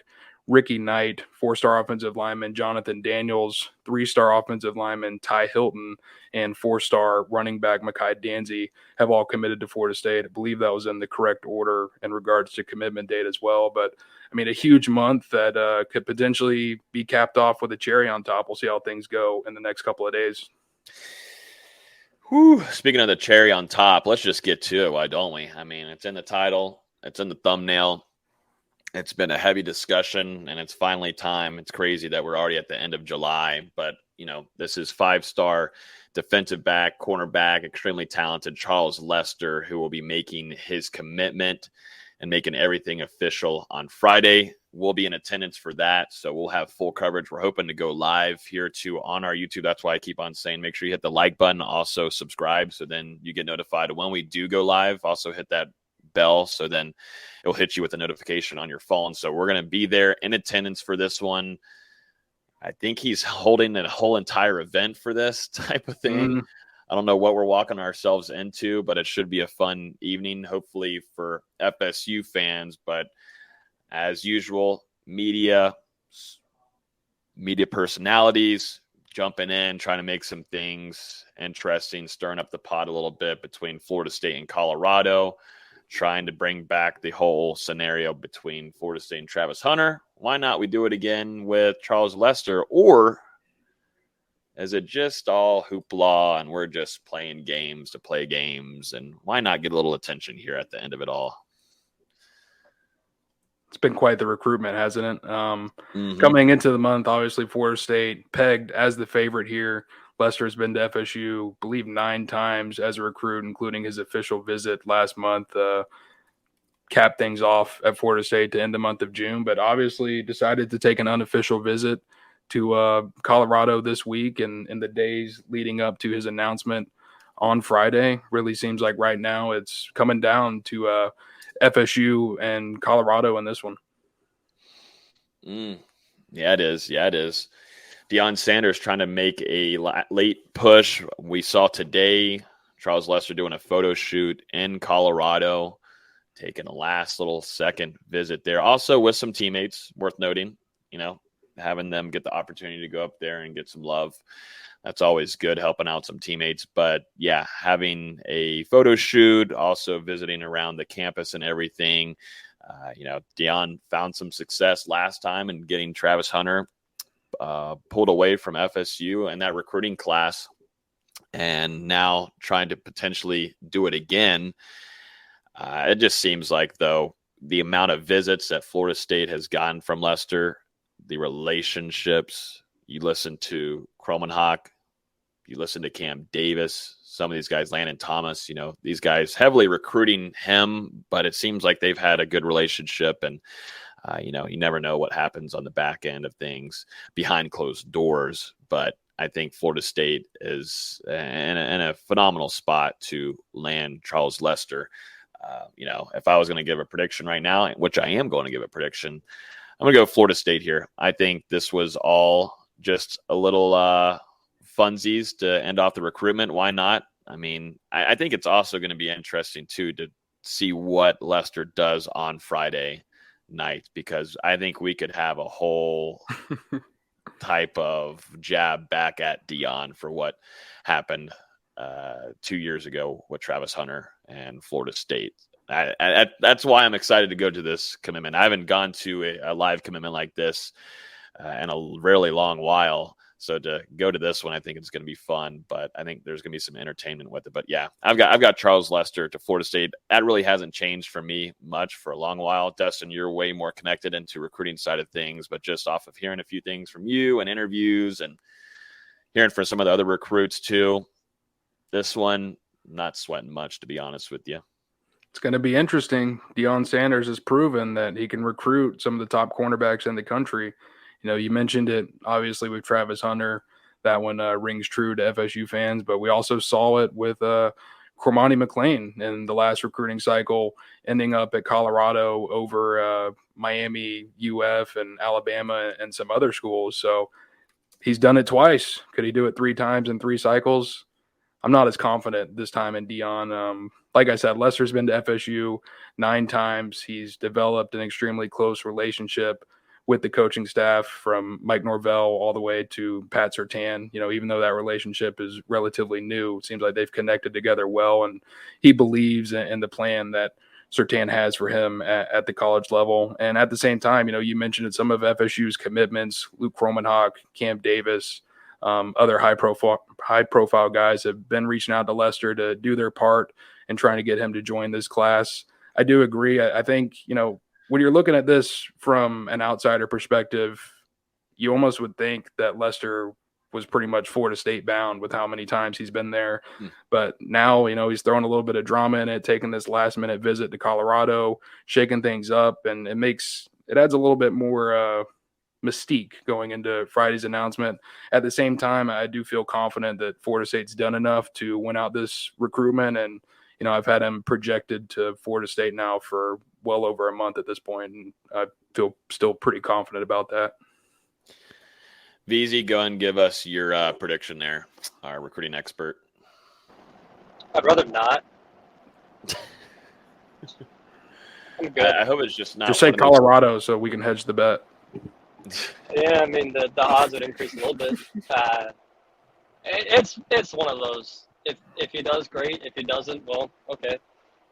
Ricky Knight, 4-star offensive lineman, Jonathan Daniels, 3-star offensive lineman, Ty Hilton, and 4-star running back, Mekhi Danzy, have all committed to Florida State. I believe that was in the correct order in regards to commitment date as well. But, a huge month that could potentially be capped off with a cherry on top. We'll see how things go in the next couple of days. Whew. Speaking of the cherry on top, let's just get to it. Why don't we? It's in the title. It's in the thumbnail. It's been a heavy discussion, and it's finally time. It's crazy that we're already at the end of July, but, this is 5-star defensive back, cornerback, extremely talented Charles Lester, who will be making his commitment and making everything official on Friday. We'll be in attendance for that, so we'll have full coverage. We're hoping to go live here, too, on our YouTube. That's why I keep on saying make sure you hit the like button. Also, subscribe so then you get notified when we do go live. Also, hit that bell so then it'll hit you with a notification on your phone. So we're going to be there in attendance for this one. I think he's holding a whole entire event for this type of thing. I don't know what we're walking ourselves into, but it should be a fun evening, hopefully for FSU fans. But as usual, media personalities jumping in, trying to make some things interesting, stirring up the pot a little bit between Florida State and Colorado, trying to bring back the whole scenario between Florida State and Travis Hunter. Why not we do it again with Charles Lester? Or is it just all hoopla and we're just playing games to play games? And why not get a little attention here at the end of it all? It's been quite the recruitment, hasn't it? Coming into the month, obviously, Florida State pegged as the favorite here. Lester has been to FSU, I believe, 9 times as a recruit, including his official visit last month. Capped things off at Florida State to end the month of June, but obviously decided to take an unofficial visit to Colorado this week and in the days leading up to his announcement on Friday. Really seems like right now it's coming down to FSU and Colorado in this one. Yeah, it is. Deion Sanders trying to make a late push. We saw today Charles Lester doing a photo shoot in Colorado, taking a last little second visit there. Also with some teammates, worth noting, having them get the opportunity to go up there and get some love. That's always good, helping out some teammates. But, yeah, having a photo shoot, also visiting around the campus and everything. Deion found some success last time in getting Travis Hunter pulled away from FSU and that recruiting class, and now trying to potentially do it again. It just seems like, though, the amount of visits that Florida State has gotten from Lester, the relationships, you listen to Kromenhoek, you listen to Cam Davis, some of these guys, Landon Thomas, these guys heavily recruiting him, but it seems like they've had a good relationship. And, you never know what happens on the back end of things behind closed doors. But I think Florida State is in a phenomenal spot to land Charles Lester. If I was going to give a prediction right now, which I am going to give a prediction, I'm going to go Florida State here. I think this was all just a little funsies to end off the recruitment. Why not? I think it's also going to be interesting, too, to see what Lester does on Friday night, because I think we could have a whole type of jab back at Deion for what happened 2 years ago with Travis Hunter and Florida State. That's why I'm excited to go to this commitment. I haven't gone to a live commitment like this in a really long while. So to go to this one, I think it's going to be fun, but I think there's going to be some entertainment with it. But yeah, I've got Charles Lester to Florida State. That really hasn't changed for me much for a long while. Dustin, you're way more connected into recruiting side of things, but just off of hearing a few things from you and interviews and hearing from some of the other recruits too, this one, not sweating much, to be honest with you. It's going to be interesting. Deion Sanders has proven that he can recruit some of the top cornerbacks in the country. You know, you mentioned it, obviously, with Travis Hunter. That one rings true to FSU fans, but we also saw it with Cormani McClain in the last recruiting cycle, ending up at Colorado over Miami, UF, and Alabama, and some other schools. So he's done it twice. Could he do it 3 times in 3 cycles? I'm not as confident this time in Deion. Like I said, Lester's been to FSU 9 times. He's developed an extremely close relationship with the coaching staff, from Mike Norvell all the way to Pat Surtain. You know, even though that relationship is relatively new, it seems like they've connected together well, and he believes in the plan that Surtain has for him at the college level. And at the same time, you know, you mentioned some of FSU's commitments, Luke Kromenhoek, Cam Davis, other high profile guys have been reaching out to Lester to do their part and trying to get him to join this class. I do agree. I think, you know, when you're looking at this from an outsider perspective, you almost would think that Lester was pretty much Florida State bound with how many times he's been there. But now, you know, he's throwing a little bit of drama in it, taking this last minute visit to Colorado, shaking things up, and it adds a little bit more mystique going into Friday's announcement. At the same time, I do feel confident that Florida State's done enough to win out this recruitment. And, you know, I've had him projected to Florida State now for well over a month at this point, and I feel still pretty confident about that. VZ, go and give us your prediction there, our recruiting expert. I'd rather not. I'm good. I hope it's just not. Just say Colorado so we can hedge the bet. Yeah, I mean, the odds would increase a little bit. It's one of those. If he does, great. If he doesn't, well, okay.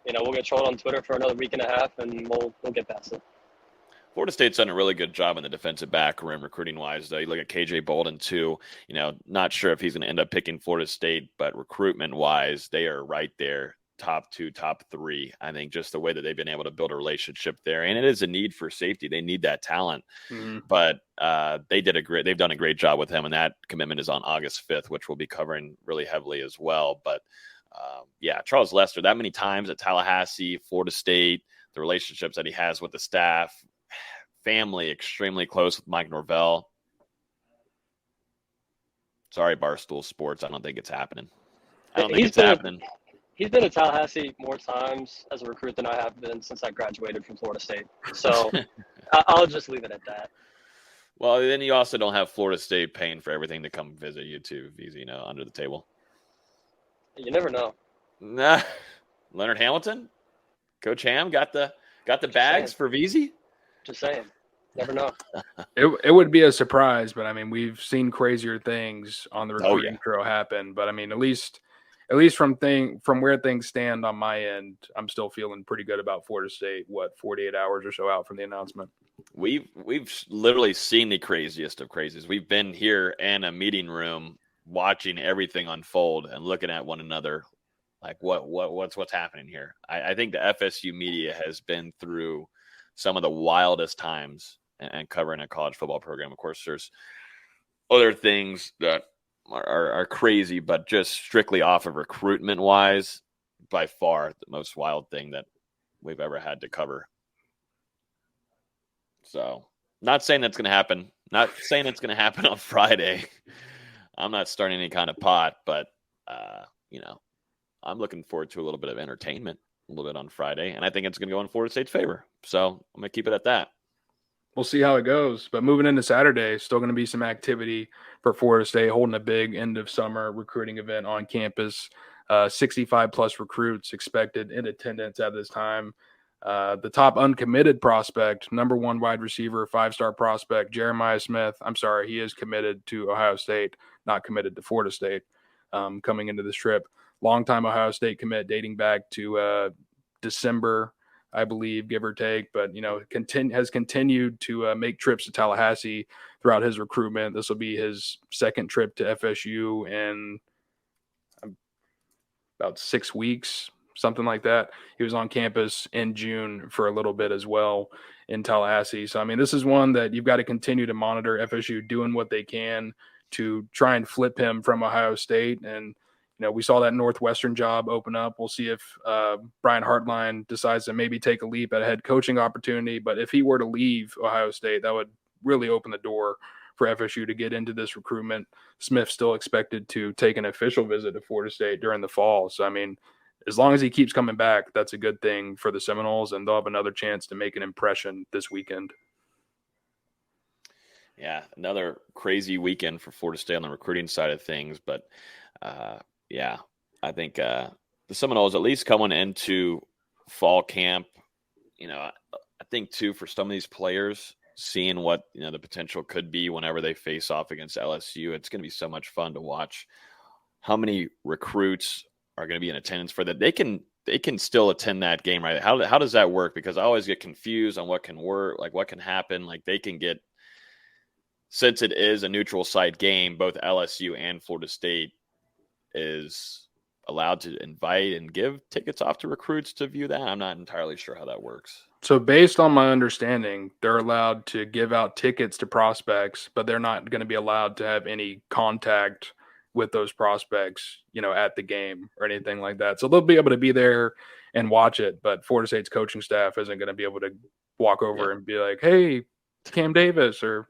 You know, we'll get trolled on Twitter for another week and a half, and we'll get past it. Florida State's done a really good job in the defensive back room recruiting-wise, though. You look at KJ Bolden, too. You know, not sure if he's going to end up picking Florida State, but recruitment-wise, they are right there, top 2, top 3. I think just the way that they've been able to build a relationship there. And it is a need for safety. They need that talent. Mm-hmm. But they've done a great job with him, and that commitment is on August 5th, which we'll be covering really heavily as well. But yeah, Charles Lester, that many times at Tallahassee, Florida State, the relationships that he has with the staff, family, extremely close with Mike Norvell. Sorry, Barstool Sports. I don't think it's happening. He's been at Tallahassee more times as a recruit than I have been since I graduated from Florida State. So I'll just leave it at that. Well, then you also don't have Florida State paying for everything to come visit you too, VZ, you know, under the table. You never know. Nah. Leonard Hamilton, Coach Ham got the bags for VZ. Just saying, never know. It would be a surprise, but I mean, we've seen crazier things on the recruiting trail happen. But I mean, at least from where things stand on my end, I'm still feeling pretty good about Florida State. 48 hours or so out from the announcement. We've literally seen the craziest of crazies. We've been here in a meeting room watching everything unfold and looking at one another like what's happening here. I think the FSU media has been through some of the wildest times and covering a college football program. Of course, there's other things that are crazy, but just strictly off of recruitment wise, by far the most wild thing that we've ever had to cover. So not saying that's going to happen. Not saying it's going to happen on Friday. I'm not starting any kind of pot, but, you know, I'm looking forward to a little bit of entertainment a little bit on Friday, and I think it's going to go in Florida State's favor. So I'm going to keep it at that. We'll see how it goes. But moving into Saturday, still going to be some activity for Florida State, holding a big end of summer recruiting event on campus. 65 plus recruits expected in attendance at this time. The top uncommitted prospect, number 1 wide receiver, 5-star prospect, Jeremiah Smith. I'm sorry, he is committed to Ohio State, not committed to Florida State coming into this trip. Longtime Ohio State commit dating back to December, I believe, give or take. But, has continued to make trips to Tallahassee throughout his recruitment. This will be his second trip to FSU in about 6 weeks, something like that. He was on campus in June for a little bit as well in Tallahassee. So, this is one that you've got to continue to monitor. FSU doing what they can to try and flip him from Ohio State. And, we saw that Northwestern job open up. We'll see if Brian Hartline decides to maybe take a leap at a head coaching opportunity. But if he were to leave Ohio State, that would really open the door for FSU to get into this recruitment. Smith still expected to take an official visit to Florida State during the fall. So, as long as he keeps coming back, that's a good thing for the Seminoles, and they'll have another chance to make an impression this weekend. Yeah, another crazy weekend for Florida State on the recruiting side of things. But, I think the Seminoles, at least coming into fall camp, I think, too, for some of these players, seeing what, the potential could be whenever they face off against LSU, it's going to be so much fun to watch how many recruits are going to be in attendance for that. They can still attend that game, right? How does that work? Because I always get confused on what can work, like what can happen. Like they can get, since it is a neutral site game, both LSU and Florida State is allowed to invite and give tickets off to recruits to view that. I'm not entirely sure how that works. So based on my understanding, they're allowed to give out tickets to prospects, but they're not going to be allowed to have any contact with those prospects, at the game or anything like that. So they'll be able to be there and watch it, but Florida State's coaching staff isn't going to be able to walk over and be like, hey, Cam Davis, or,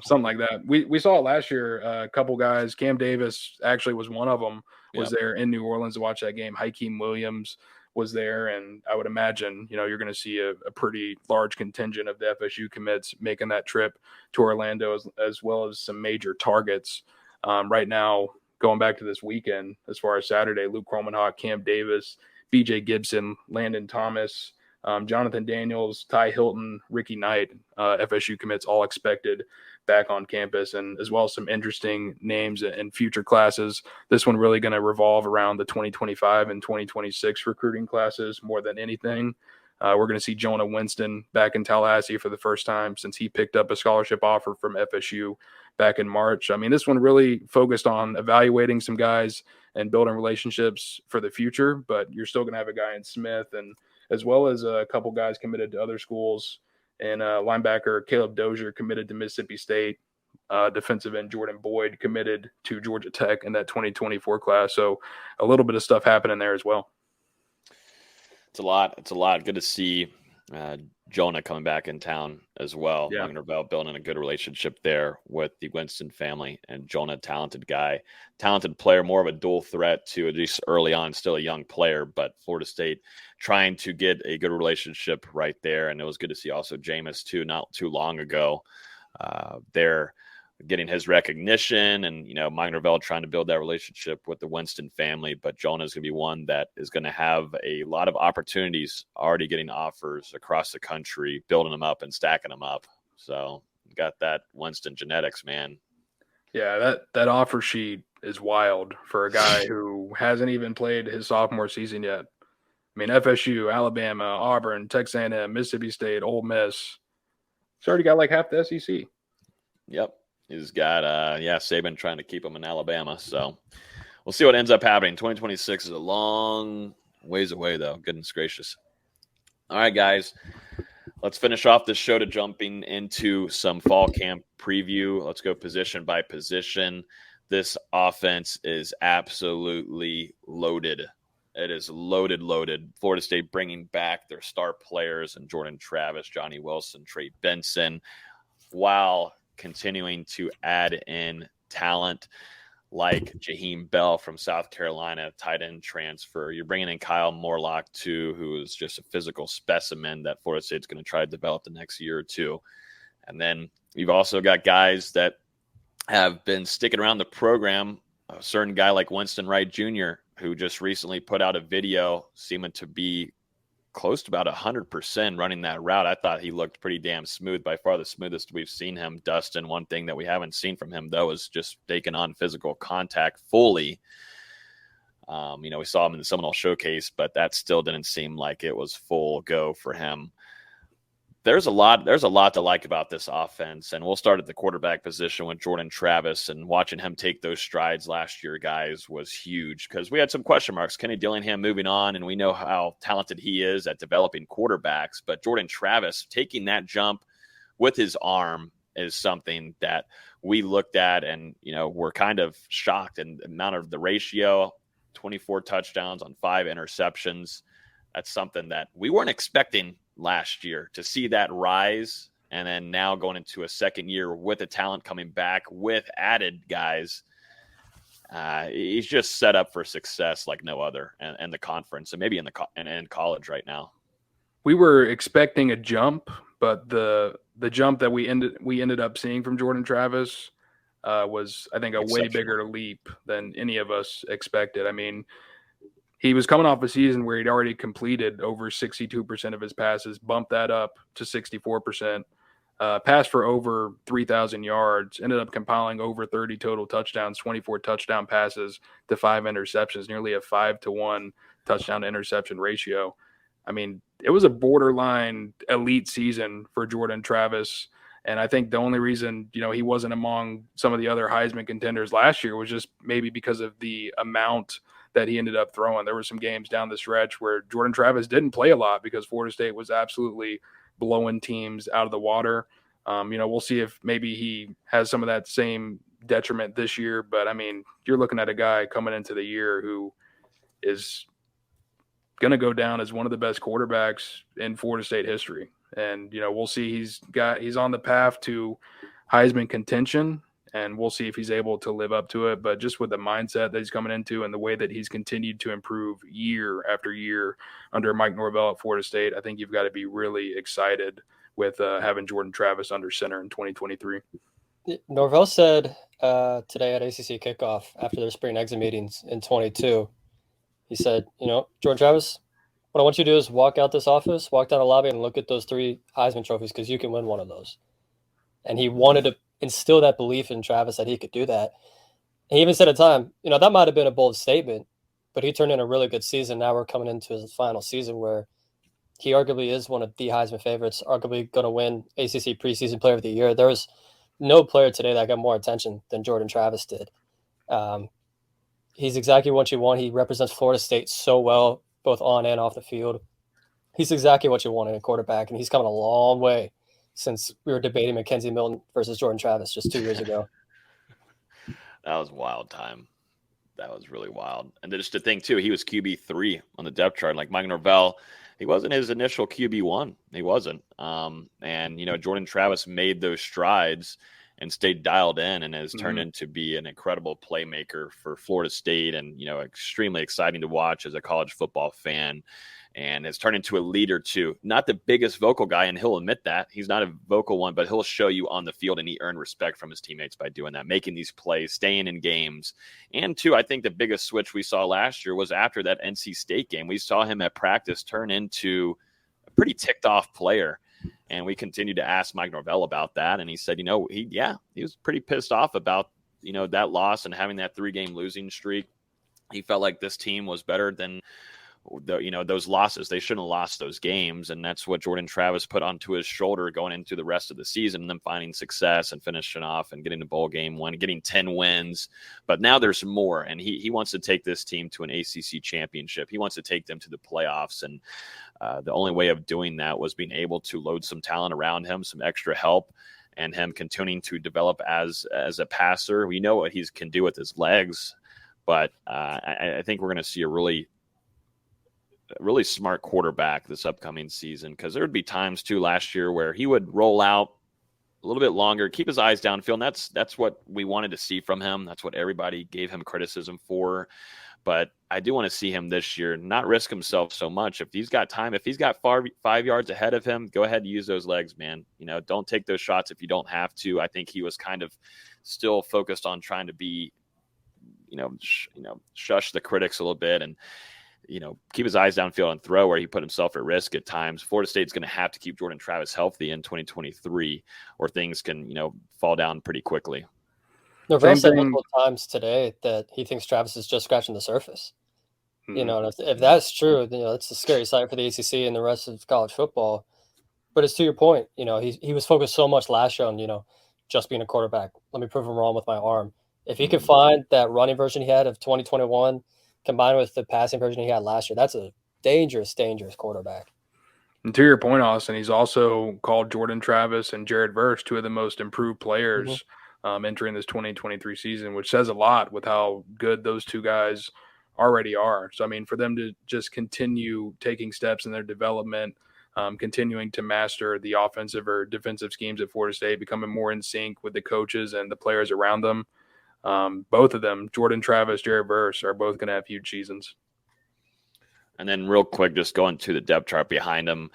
something like that. We saw it last year. A couple guys, Cam Davis actually was one of them, was there in New Orleans to watch that game. Hakeem Williams was there, and I would imagine, you're going to see a pretty large contingent of the FSU commits making that trip to Orlando, as well as some major targets. Right now, going back to this weekend, as far as Saturday, Luke Kromenhoek, Cam Davis, BJ Gibson, Landon Thomas, Jonathan Daniels, Ty Hilton, Ricky Knight, FSU commits all expected back on campus, and as well as some interesting names in future classes. This one really going to revolve around the 2025 and 2026 recruiting classes more than anything. We're going to see Jonah Winston back in Tallahassee for the first time since he picked up a scholarship offer from FSU back in March. This one really focused on evaluating some guys and building relationships for the future, but you're still going to have a guy in Smith, and as well as a couple guys committed to other schools, and linebacker Caleb Dozier committed to Mississippi State, defensive end Jordan Boyd committed to Georgia Tech in that 2024 class. So a little bit of stuff happening there as well. It's a lot. It's a lot. Good to see Jonah coming back in town as well. Yeah. Wagner building a good relationship there with the Winston family, and Jonah, talented guy, talented player, more of a dual threat to, at least early on, still a young player, but Florida State trying to get a good relationship right there. And it was good to see also Jameis too, not too long ago. They're getting his recognition, and, Mike Norvell trying to build that relationship with the Winston family. But Jonah is going to be one that is going to have a lot of opportunities, already getting offers across the country, building them up and stacking them up. So got that Winston genetics, man. Yeah, that offer sheet is wild for a guy who hasn't even played his sophomore season yet. FSU, Alabama, Auburn, Texas A&M, Mississippi State, Ole Miss. He's already got like half the SEC. Yep. He's got, Saban trying to keep him in Alabama. So we'll see what ends up happening. 2026 is a long ways away, though. Goodness gracious. All right, guys. Let's finish off this show to jumping into some fall camp preview. Let's go position by position. This offense is absolutely loaded. It is loaded. Florida State bringing back their star players and Jordan Travis, Johnny Wilson, Trey Benson, while continuing to add in talent like Jaheim Bell from South Carolina, tight end transfer. You're bringing in Kyle Morlock, too, who is just a physical specimen that Florida State's going to try to develop the next year or two. And then you've also got guys that have been sticking around the program. A certain guy like Winston Wright Jr., who just recently put out a video seeming to be close to about 100% running that route. I thought he looked pretty damn smooth, by far the smoothest we've seen him. Dustin, one thing that we haven't seen from him, though, is just taking on physical contact fully. We saw him in the Seminole Showcase, but that still didn't seem like it was full go for him. There's a lot to like about this offense, and we'll start at the quarterback position with Jordan Travis, and watching him take those strides last year, guys, was huge because we had some question marks. Kenny Dillingham moving on, and we know how talented he is at developing quarterbacks, but Jordan Travis taking that jump with his arm is something that we looked at and, we're kind of shocked. And the amount of the ratio, 24 touchdowns on 5 interceptions, that's something that we weren't expecting last year, to see that rise. And then now going into a second year with the talent coming back with added guys, he's just set up for success like no other, and the conference, and maybe in college right now. We were expecting a jump, but the jump that we ended up seeing from Jordan Travis was, I think, a way bigger leap than any of us expected. I mean, he was coming off a season where he'd already completed over 62% of his passes, bumped that up to 64%, passed for over 3,000 yards, ended up compiling over 30 total touchdowns, 24 touchdown passes to 5 interceptions, nearly a 5-to-1 touchdown to interception ratio. I mean, it was a borderline elite season for Jordan Travis. And I think the only reason, he wasn't among some of the other Heisman contenders last year was just maybe because of the amount that he ended up throwing. There were some games down the stretch where Jordan Travis didn't play a lot because Florida State was absolutely blowing teams out of the water. We'll see if maybe he has some of that same detriment this year. But, I mean, you're looking at a guy coming into the year who is going to go down as one of the best quarterbacks in Florida State history. And, we'll see he's on the path to Heisman contention, and we'll see if he's able to live up to it. But just with the mindset that he's coming into and the way that he's continued to improve year after year under Mike Norvell at Florida State, I think you've got to be really excited with having Jordan Travis under center in 2023. Norvell said today at ACC kickoff after their spring exit meetings in 22, he said, Jordan Travis, what I want you to do is walk out this office, walk down the lobby, and look at those 3 Heisman trophies because you can win one of those. And he wanted to instill that belief in Travis that he could do that. And he even said at the time, that might have been a bold statement, but he turned in a really good season. Now we're coming into his final season where he arguably is one of the Heisman favorites, arguably going to win ACC preseason player of the year. There was no player today that got more attention than Jordan Travis did. He's exactly what you want. He represents Florida State so well, both on and off the field. He's exactly what you want in a quarterback, and he's coming a long way since we were debating Mackenzie Milton versus Jordan Travis just 2 years ago. That was a wild time. That was really wild. And just to think, too, he was QB3 on the depth chart. Like Mike Norvell, he wasn't his initial QB1. He wasn't. Jordan Travis made those strides and stayed dialed in and has turned into be an incredible playmaker for Florida State, and, extremely exciting to watch as a college football fan, and has turned into a leader too. Not the biggest vocal guy, and he'll admit that. He's not a vocal one, but he'll show you on the field, and he earned respect from his teammates by doing that, making these plays, staying in games. And two, I think the biggest switch we saw last year was after that NC State game. We saw him at practice turn into a pretty ticked off player. And we continued to ask Mike Norvell about that. And he said, he was pretty pissed off about, that loss and having that 3-game losing streak. He felt like this team was better than those losses. They shouldn't have lost those games. And that's what Jordan Travis put onto his shoulder going into the rest of the season, and then finding success and finishing off and getting the bowl game one, getting 10 wins. But now there's more, and he wants to take this team to an ACC championship. He wants to take them to the playoffs. And the only way of doing that was being able to load some talent around him, some extra help, and him continuing to develop as a passer. We know what he can do with his legs, but I think we're going to see a really smart quarterback this upcoming season, because there would be times too last year where he would roll out a little bit longer, keep his eyes downfield. And that's what we wanted to see from him. That's what everybody gave him criticism for. But I do want to see him this year not risk himself so much. If he's got time, if he's got 5 yards ahead of him, go ahead and use those legs, man. Don't take those shots if you don't have to. I think he was kind of still focused on trying to be, shush the critics a little bit. And keep his eyes downfield and throw where he put himself at risk at times. Florida State's going to have to keep Jordan Travis healthy in 2023 or things can, fall down pretty quickly. Norvell said multiple times today that he thinks Travis is just scratching the surface. Mm-hmm. And if that's true, it's a scary sight for the ACC and the rest of college football. But it's to your point, he was focused so much last year on, just being a quarterback. Let me prove him wrong with my arm. If he could find that running version he had of 2021 combined with the passing version he had last year, that's a dangerous, dangerous quarterback. And to your point, Austin, he's also called Jordan Travis and Jared Verse two of the most improved players entering this 2023 season, which says a lot with how good those two guys already are. So, for them to just continue taking steps in their development, continuing to master the offensive or defensive schemes at Florida State, becoming more in sync with the coaches and the players around them. Both of them, Jordan Travis, Jared Verse, are both going to have huge seasons. And then real quick, just going to the depth chart behind him.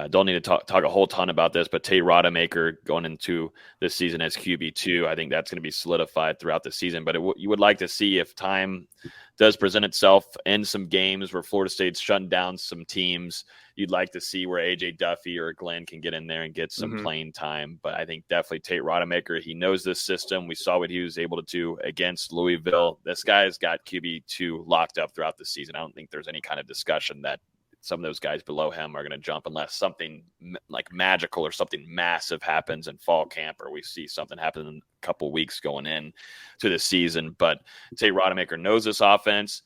Don't need to talk a whole ton about this, but Tate Rodemaker going into this season as QB2, I think that's going to be solidified throughout the season. But you would like to see if time does present itself in some games where Florida State's shutting down some teams, you'd like to see where A.J. Duffy or Glenn can get in there and get some playing time. But I think definitely Tate Rodemaker, he knows this system. We saw what he was able to do against Louisville. This guy's got QB2 locked up throughout the season. I don't think there's any kind of discussion that some of those guys below him are going to jump unless something like magical or something massive happens in fall camp, or we see something happen in a couple weeks going in to the season. But Tate Rodemaker knows this offense.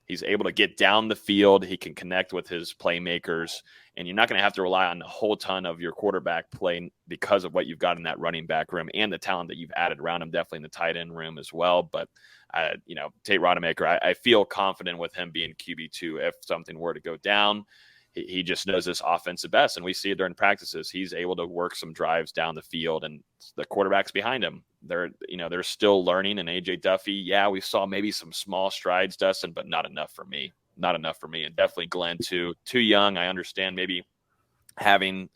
He's able to get down the field. He can connect with his playmakers, and you're not going to have to rely on a whole ton of your quarterback play because of what you've got in that running back room and the talent that you've added around him, definitely in the tight end room as well. But Tate Rodemaker, I feel confident with him being QB2 if something were to go down. He just knows this offense the best, and we see it during practices. He's able to work some drives down the field, and the quarterback's behind him. They're still learning, and A.J. Duffy, we saw maybe some small strides, Dustin, but not enough for me. And definitely Glenn, too young. I understand maybe having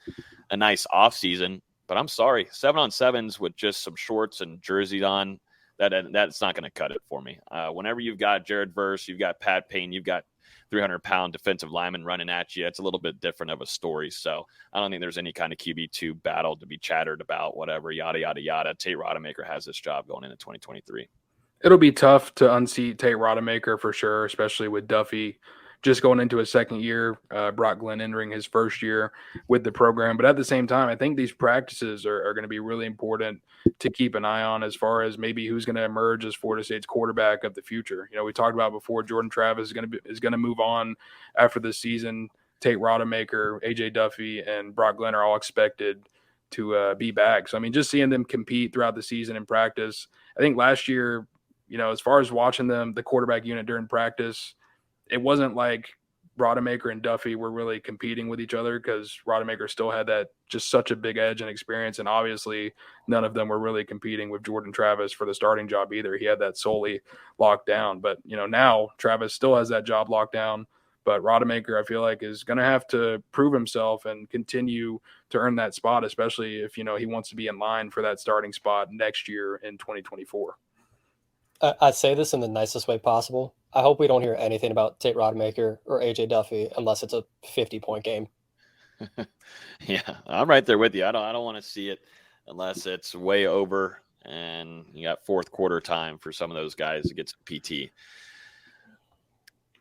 a nice offseason, but I'm sorry, 7-on-7s with just some shorts and jerseys on, that's not going to cut it for me. Whenever you've got Jared Verse, you've got Pat Payne, you've got 300-pound defensive lineman running at you, it's a little bit different of a story. So I don't think there's any kind of QB2 battle to be chattered about, whatever, yada, yada, yada. Tate Rodemaker has this job going into 2023. It'll be tough to unseat Tate Rodemaker for sure, especially with Duffy just going into his second year, Brock Glenn entering his first year with the program. But at the same time, I think these practices are going to be really important to keep an eye on as far as maybe who's going to emerge as Florida State's quarterback of the future. We talked about before, Jordan Travis is going to move on after this season. Tate Rodemaker, A.J. Duffy, and Brock Glenn are all expected to be back. So, just seeing them compete throughout the season in practice, I think last year, as far as watching them, the quarterback unit during practice, it wasn't like Rodemaker and Duffy were really competing with each other because Rodemaker still had that just such a big edge and experience. And obviously none of them were really competing with Jordan Travis for the starting job either. He had that solely locked down. But, now Travis still has that job locked down. But Rodemaker, I feel like, is going to have to prove himself and continue to earn that spot, especially if, he wants to be in line for that starting spot next year in 2024. I say this in the nicest way possible. I hope we don't hear anything about Tate Rodemaker or A.J. Duffy unless it's a 50-point game. Yeah, I'm right there with you. I don't want to see it unless it's way over and you got fourth quarter time for some of those guys to get some PT.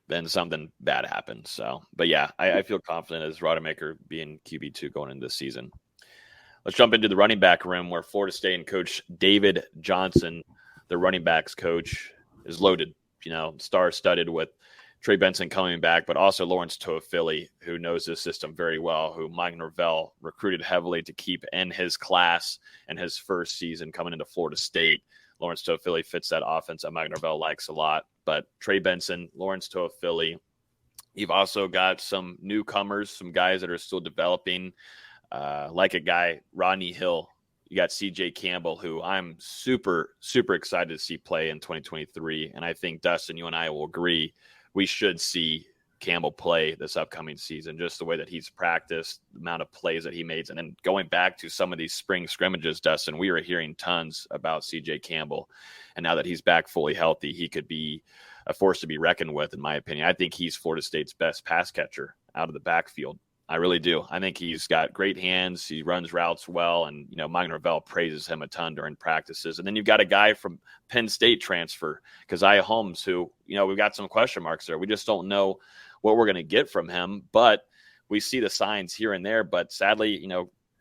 Then something bad happens. So, but yeah, I feel confident as Rodemaker being QB2 going into this season. Let's jump into the running back room where Florida State and Coach David Johnson, the running backs coach, is loaded, star-studded with Trey Benson coming back, but also Lawrence Toafili, who knows this system very well, who Mike Norvell recruited heavily to keep in his class in his first season coming into Florida State. Lawrence Toafili fits that offense that Mike Norvell likes a lot. But Trey Benson, Lawrence Toafili, you've also got some newcomers, some guys that are still developing, like a guy, Rodney Hill. You got CJ Campbell, who I'm super, super excited to see play in 2023. And I think, Dustin, you and I will agree, we should see Campbell play this upcoming season, just the way that he's practiced, the amount of plays that he makes. And then going back to some of these spring scrimmages, Dustin, we were hearing tons about CJ Campbell. And now that he's back fully healthy, he could be a force to be reckoned with, in my opinion. I think he's Florida State's best pass catcher out of the backfield. I really do. I think he's got great hands. He runs routes well. And, Mike Norvell praises him a ton during practices. And then you've got a guy from Penn State transfer, Keziah Holmes, who, we've got some question marks there. We just don't know what we're going to get from him. But we see the signs here and there. But sadly,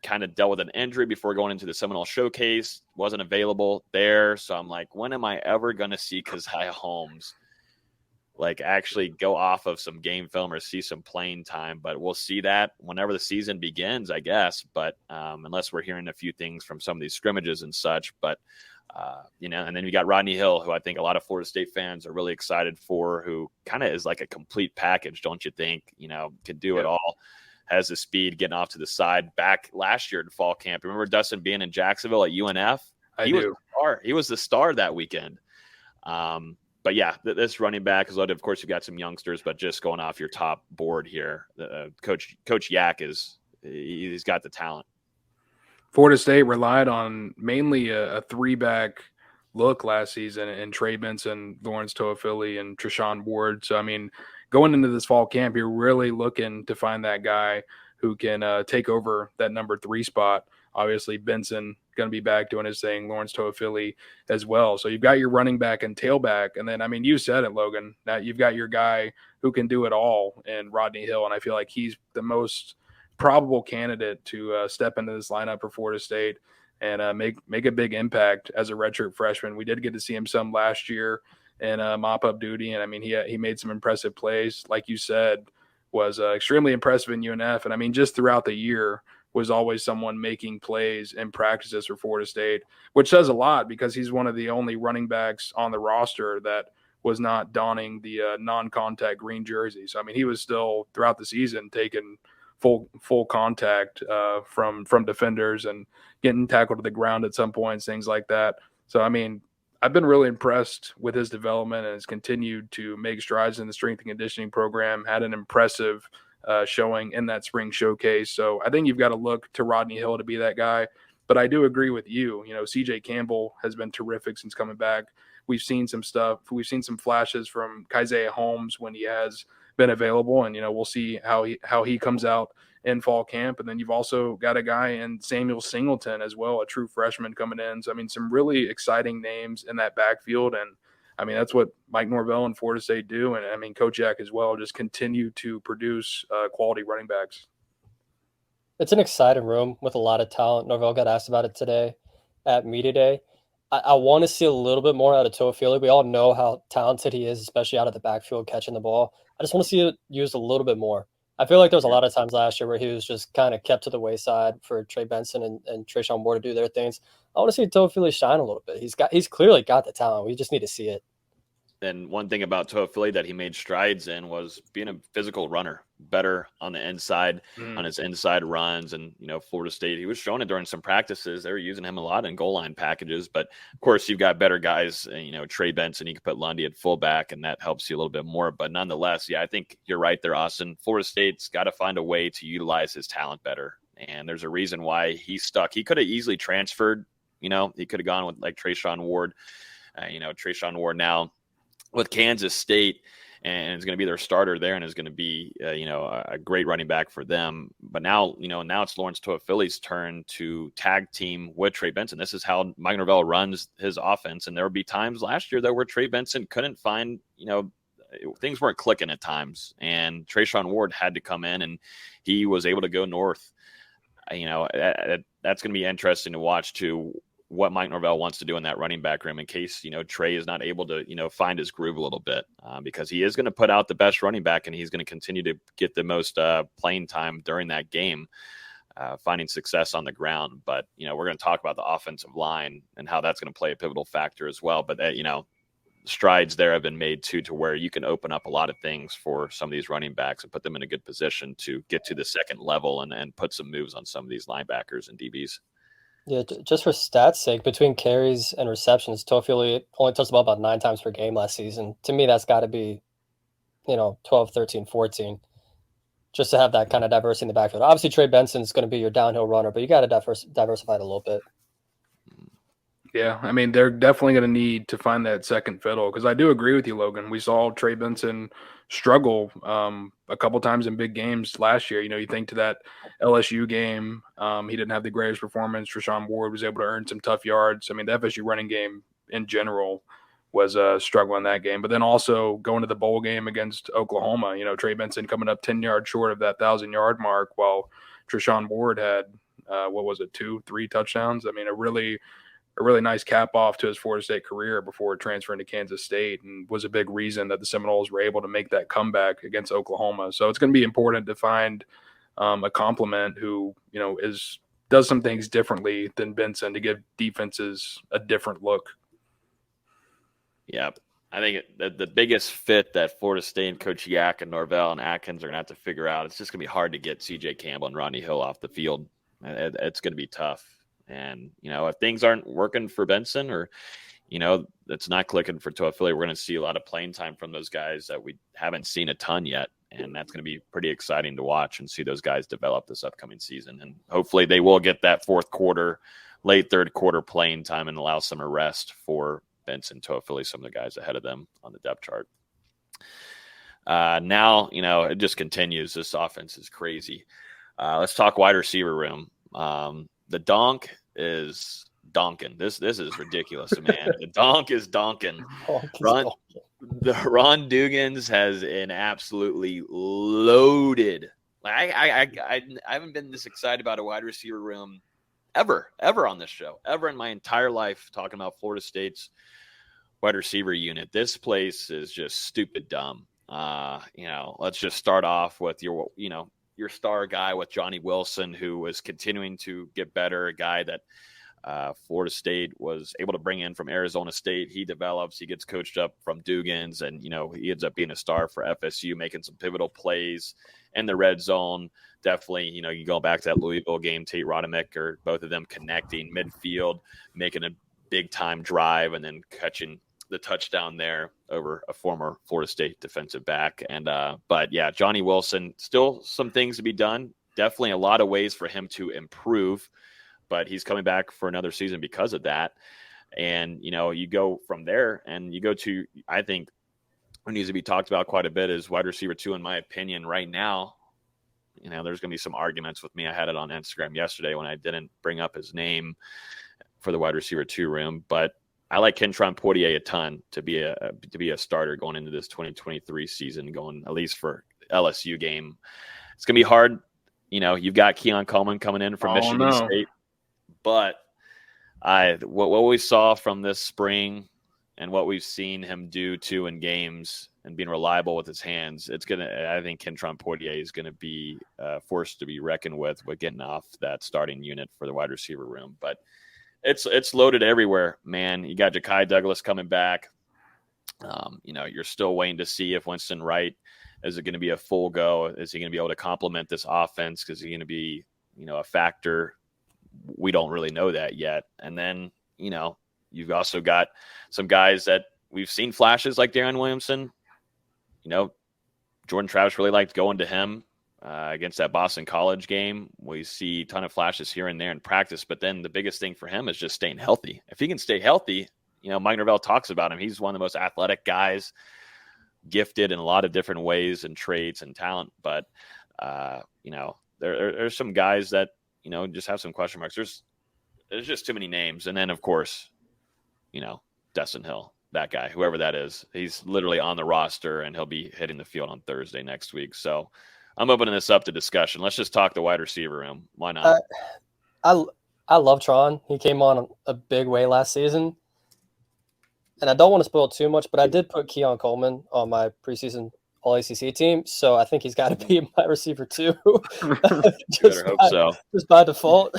kind of dealt with an injury before going into the Seminole Showcase. Wasn't available there. So I'm like, when am I ever going to see Keziah Holmes actually go off of some game film or see some playing time? But we'll see that whenever the season begins, I guess. But unless we're hearing a few things from some of these scrimmages and such. But, and then you got Rodney Hill, who I think a lot of Florida State fans are really excited for, who kind of is like a complete package, don't you think? Could do it all. Has the speed, getting off to the side. Back last year in fall camp, remember Dustin being in Jacksonville at UNF? He was the star that weekend. But yeah, this running back is loaded. Of course, you've got some youngsters, but just going off your top board here, Coach Yak he's got the talent. Florida State relied on mainly a three-back look last season in Trey Benson, Lawrence Toafili, and Treshaun Ward. So, going into this fall camp, you're really looking to find that guy who can take over that number 3 spot. Obviously, Benson going to be back doing his thing, Lawrence Toafili as well. So you've got your running back and tailback. And then, you said it, Logan, that you've got your guy who can do it all in Rodney Hill. And I feel like he's the most probable candidate to step into this lineup for Florida State and make a big impact as a redshirt freshman. We did get to see him some last year in mop-up duty. And, he made some impressive plays. Like you said, was extremely impressive in UNF. And, just throughout the year, was always someone making plays in practices for Florida State, which says a lot because he's one of the only running backs on the roster that was not donning the non-contact green jersey. So, he was still throughout the season taking full contact from defenders and getting tackled to the ground at some points, things like that. So, I've been really impressed with his development and has continued to make strides in the strength and conditioning program, had an impressive showing in that spring showcase. So I think you've got to look to Rodney Hill to be that guy. But I do agree with you. CJ Campbell has been terrific since coming back. We've seen some stuff. We've seen some flashes from Keziah Holmes when he has been available. And, we'll see how he comes out in fall camp. And then you've also got a guy in Samuel Singleton as well, a true freshman coming in. So, some really exciting names in that backfield. And, that's what Mike Norvell and Florida State do. And, Coach Yak as well, just continue to produce quality running backs. It's an exciting room with a lot of talent. Norvell got asked about it today at Media Day. I want to see a little bit more out of Toafili. We all know how talented he is, especially out of the backfield catching the ball. I just want to see it used a little bit more. I feel like there was a lot of times last year where he was just kind of kept to the wayside for Trey Benson and Treshaun Ward to do their things. I want to see Toafili shine a little bit. He's clearly got the talent. We just need to see it. And one thing about Toafili that he made strides in was being a physical runner, better on the inside, on his inside runs. And, Florida State, he was showing it during some practices. They were using him a lot in goal line packages. But, of course, you've got better guys, Trey Benson, you can put Lundy at fullback, and that helps you a little bit more. But nonetheless, I think you're right there, Austin. Florida State's got to find a way to utilize his talent better. And there's a reason why he's stuck. He could have easily transferred, he could have gone with like Treshaun Ward. Treshaun Ward now with Kansas State, and is going to be their starter there and is going to be, a great running back for them. But now, now it's Lawrence Toafili's turn to tag team with Trey Benson. This is how Mike Norvell runs his offense. And there would be times last year, though, where Trey Benson couldn't find, things weren't clicking at times. And Treshaun Ward had to come in, and he was able to go north. That's going to be interesting to watch, too, what Mike Norvell wants to do in that running back room in case, Trey is not able to, find his groove a little bit because he is going to put out the best running back and he's going to continue to get the most playing time during that game, finding success on the ground. But, we're going to talk about the offensive line and how that's going to play a pivotal factor as well. But, strides there have been made too, to where you can open up a lot of things for some of these running backs and put them in a good position to get to the second level and put some moves on some of these linebackers and DBs. Yeah, just for stats' sake, between carries and receptions, Toafili only touched the ball about 9 times per game last season. To me, that's got to be 12, 13, 14, just to have that kind of diversity in the backfield. Obviously, Trey Benson's going to be your downhill runner, but you got to diversify it a little bit. Yeah, I mean, they're definitely going to need to find that second fiddle because I do agree with you, Logan. We saw Trey Benson struggle a couple times in big games last year. You think to that LSU game, he didn't have the greatest performance. Treshaun Ward was able to earn some tough yards. I mean, the FSU running game in general was a struggle in that game. But then also going to the bowl game against Oklahoma, Trey Benson coming up 10 yards short of that 1,000-yard mark while Treshaun Ward had, 2-3 touchdowns. I mean, a really nice cap off to his Florida State career before transferring to Kansas State, and was a big reason that the Seminoles were able to make that comeback against Oklahoma. So it's going to be important to find a complement who, does some things differently than Benson to give defenses a different look. Yeah, I think the biggest fit that Florida State and Coach Yak and Norvell and Atkins are going to have to figure out, it's just going to be hard to get C.J. Campbell and Rodney Hill off the field. It's going to be tough. And, if things aren't working for Benson or, it's not clicking for Toafili, we're going to see a lot of playing time from those guys that we haven't seen a ton yet. And that's going to be pretty exciting to watch and see those guys develop this upcoming season. And hopefully they will get that fourth quarter, late third quarter playing time and allow some rest for Benson, Toafili, some of the guys ahead of them on the depth chart. Now, it just continues. This offense is crazy. Let's talk wide receiver room. The donk is donkin. This is ridiculous, man. The donk is donkin. Ron Dugans has an absolutely loaded. I haven't been this excited about a wide receiver room ever on this show, ever in my entire life, talking about Florida State's wide receiver unit. This place is just stupid dumb. Let's just start off with your star guy with Johnny Wilson, who was continuing to get better, a guy that Florida State was able to bring in from Arizona State. He develops, he gets coached up from Dugans, and, he ends up being a star for FSU, making some pivotal plays in the red zone. Definitely, you go back to that Louisville game, Tate Rodemaker, both of them connecting midfield, making a big-time drive, and then catching the touchdown there over a former Florida State defensive back. But yeah, Johnny Wilson, still some things to be done. Definitely a lot of ways for him to improve, but he's coming back for another season because of that. And, you go from there and you go to, I think what needs to be talked about quite a bit is wide receiver 2, in my opinion, right now. There's going to be some arguments with me. I had it on Instagram yesterday when I didn't bring up his name for the wide receiver 2 room, but I like Kentron Poitier a ton to be a starter going into this 2023 season, going at least for LSU game. It's going to be hard. You've got Keon Coleman coming in from Michigan State, but what we saw from this spring and what we've seen him do too in games and being reliable with his hands, I think Kentron Poitier is going to be forced to be reckoned with getting off that starting unit for the wide receiver room. But it's loaded everywhere, man. You got Ja'Kai Douglas coming back. You're still waiting to see if Winston Wright is it going to be a full go. Is he going to be able to complement this offense? Because he's going to be, a factor. We don't really know that yet. And then, you've also got some guys that we've seen flashes like Darren Williamson. Jordan Travis really liked going to him. Against that Boston College game, we see a ton of flashes here and there in practice, but then the biggest thing for him is just staying healthy. If he can stay healthy, Mike Norvell talks about him. He's one of the most athletic guys, gifted in a lot of different ways and traits and talent. But, there's some guys that, just have some question marks. There's just too many names. And then, of course, Dustin Hill, that guy, whoever that is, he's literally on the roster and he'll be hitting the field on Thursday next week. So, I'm opening this up to discussion. Let's just talk the wide receiver room. Why not? I love Tron. He came on a big way last season. And I don't want to spoil too much, but I did put Keon Coleman on my preseason All-ACC team. So I think he's got to be my receiver too. Just by default.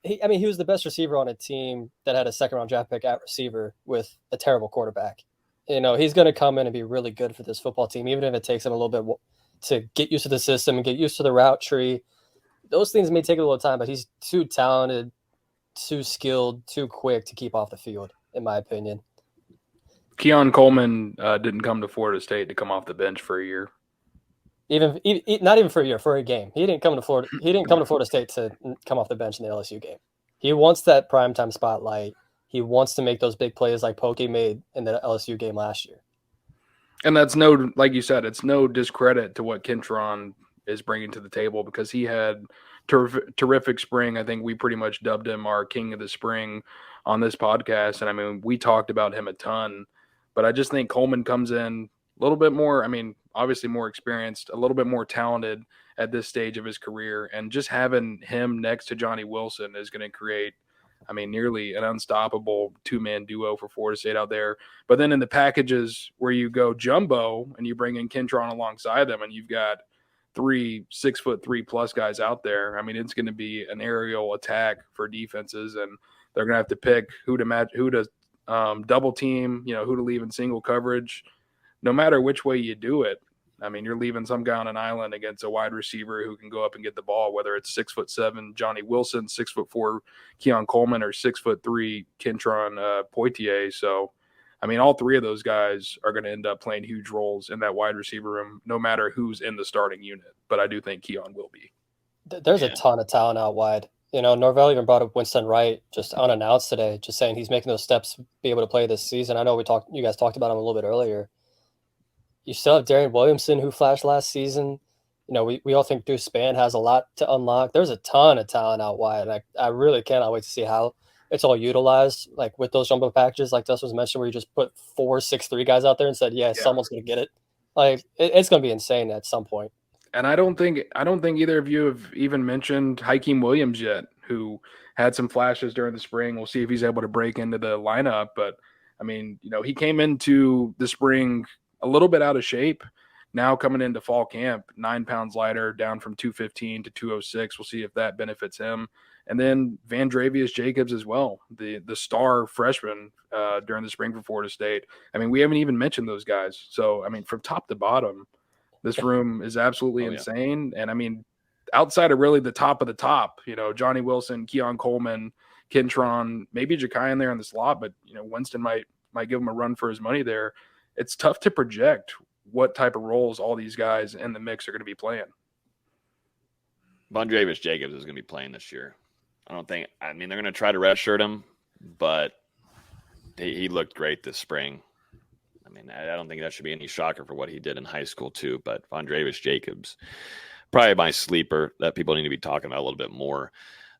He was the best receiver on a team that had a second-round draft pick at receiver with a terrible quarterback. He's going to come in and be really good for this football team, even if it takes him a little bit to get used to the system and get used to the route tree. Those things may take a little time, but he's too talented, too skilled, too quick to keep off the field, in my opinion. Keon Coleman didn't come to Florida State to come off the bench for a year. Not even for a year, for a game. He didn't come to Florida State to come off the bench in the LSU game. He wants that primetime spotlight. He wants to make those big plays like Pokey made in the LSU game last year. And that's like you said, it's no discredit to what Kentron is bringing to the table, because he had terrific spring. I think we pretty much dubbed him our king of the spring on this podcast. And I mean, we talked about him a ton, but I just think Coleman comes in a little bit more, obviously more experienced, a little bit more talented at this stage of his career. And just having him next to Johnny Wilson is going to create, nearly an unstoppable two-man duo for Florida State out there. But then in the packages where you go jumbo and you bring in Kentron alongside them, and you've got 3 6'3+ guys out there, it's going to be an aerial attack for defenses, and they're going to have to pick who to double team, who to leave in single coverage. No matter which way you do it, you're leaving some guy on an island against a wide receiver who can go up and get the ball, whether it's 6'7" Johnny Wilson, 6'4" Keon Coleman, or 6'3" Kentron Poitier. So, all three of those guys are going to end up playing huge roles in that wide receiver room, no matter who's in the starting unit. But I do think Keon will be. There's a ton of talent out wide. Norvell even brought up Winston Wright just unannounced today, just saying he's making those steps to be able to play this season. I know you guys talked about him a little bit earlier. You still have Darian Williamson, who flashed last season. We all think Deuce Spann has a lot to unlock. There's a ton of talent out wide. And I really cannot wait to see how it's all utilized, like with those jumbo packages, like Dustin was mentioned, where you just put 4 6'3" guys out there and said, someone's going to get it. Like it's going to be insane at some point. And I don't think either of you have even mentioned Hakeem Williams yet, who had some flashes during the spring. We'll see if he's able to break into the lineup. But he came into the spring a little bit out of shape. Now coming into fall camp, 9 pounds lighter, down from 215 to 206. We'll see if that benefits him. And then Vandravius Jacobs as well, the star freshman during the spring for Florida State. We haven't even mentioned those guys. So, from top to bottom, this room is absolutely insane. And, outside of really the top of the top, Johnny Wilson, Keon Coleman, Kentron, maybe Ja'Kai in there in the slot, but, Winston might give him a run for his money there. It's tough to project what type of roles all these guys in the mix are going to be playing. Vandravius Jacobs is going to be playing this year. They're going to try to redshirt him, but he looked great this spring. I don't think that should be any shocker for what he did in high school too, but Vandravius Jacobs, probably my sleeper that people need to be talking about a little bit more,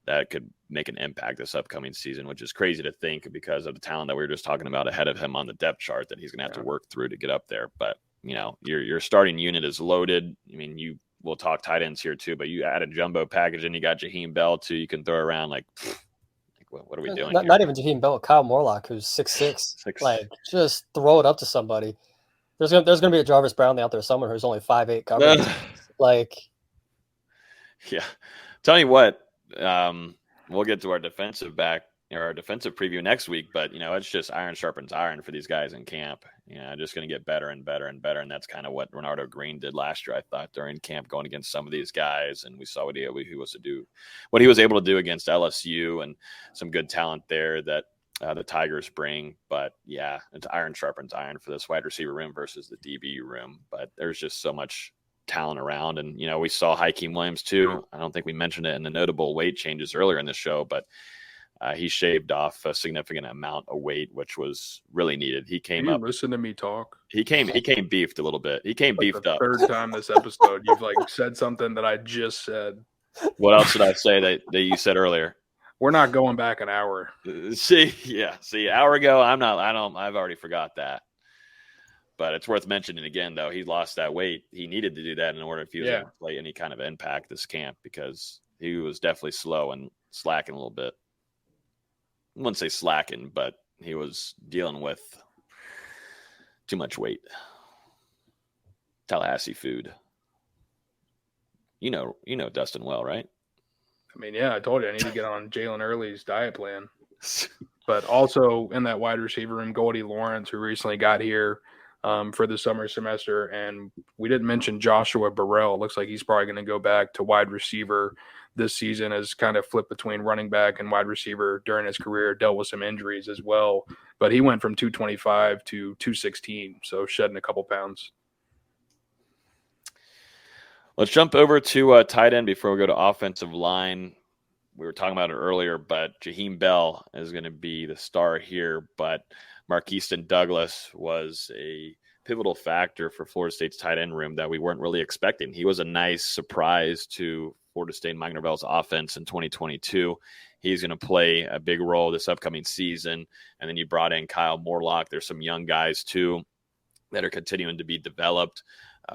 that could make an impact this upcoming season, which is crazy to think because of the talent that we were just talking about ahead of him on the depth chart that he's going to have to work through to get up there. But, your starting unit is loaded. We'll talk tight ends here too, but you add a jumbo package and you got Jaheim Bell too. You can throw around what are we doing? Not even Jaheim Bell, Kyle Morlock, who's 6'6". Like, just throw it up to somebody. There's gonna be a Jarvis Brownlee out there somewhere who's only 5'8" coverage. Yeah. Tell you what, we'll get to our defensive preview next week, but it's just iron sharpens iron for these guys in camp. Just going to get better and better and better, and that's kind of what Renardo Green did last year, I thought, during camp, going against some of these guys, and we saw what he was able to do against LSU, and some good talent there that the Tigers bring. But yeah, it's iron sharpens iron for this wide receiver room versus the DB room. But there's just so much talent around, and we saw Hakeem Williams too. I don't think we mentioned it in the notable weight changes earlier in the show, but he shaved off a significant amount of weight, which was really needed. He came up. Listen to me talk. He came beefed a little bit. He came beefed up. Third time this episode, you've said something that I just said. What else did I say that you said earlier? We're not going back an hour. See, hour ago, I've already forgot that. But it's worth mentioning again, though. He lost that weight. He needed to do that in order if he was able to play any kind of impact this camp, because he was definitely slow and slacking a little bit. I wouldn't say slacking, but he was dealing with too much weight. Tallahassee food. You know Dustin well, right? I told you I need to get on Jalen Early's diet plan. But also in that wide receiver room, Goldie Lawrence, who recently got here, for the summer semester. And we didn't mention Joshua Burrell. It looks like he's probably going to go back to wide receiver this season, as kind of flipped between running back and wide receiver during his career, dealt with some injuries as well. But he went from 225 to 216, so shedding a couple pounds. Let's jump over to tight end before we go to offensive line. We were talking about it earlier, but Jaheim Bell is going to be the star here. But Marqueston Douglas was a pivotal factor for Florida State's tight end room that we weren't really expecting. He was a nice surprise to Florida State and Mike Norvell's offense in 2022. He's going to play a big role this upcoming season. And then you brought in Kyle Morlock. There's some young guys, too, that are continuing to be developed.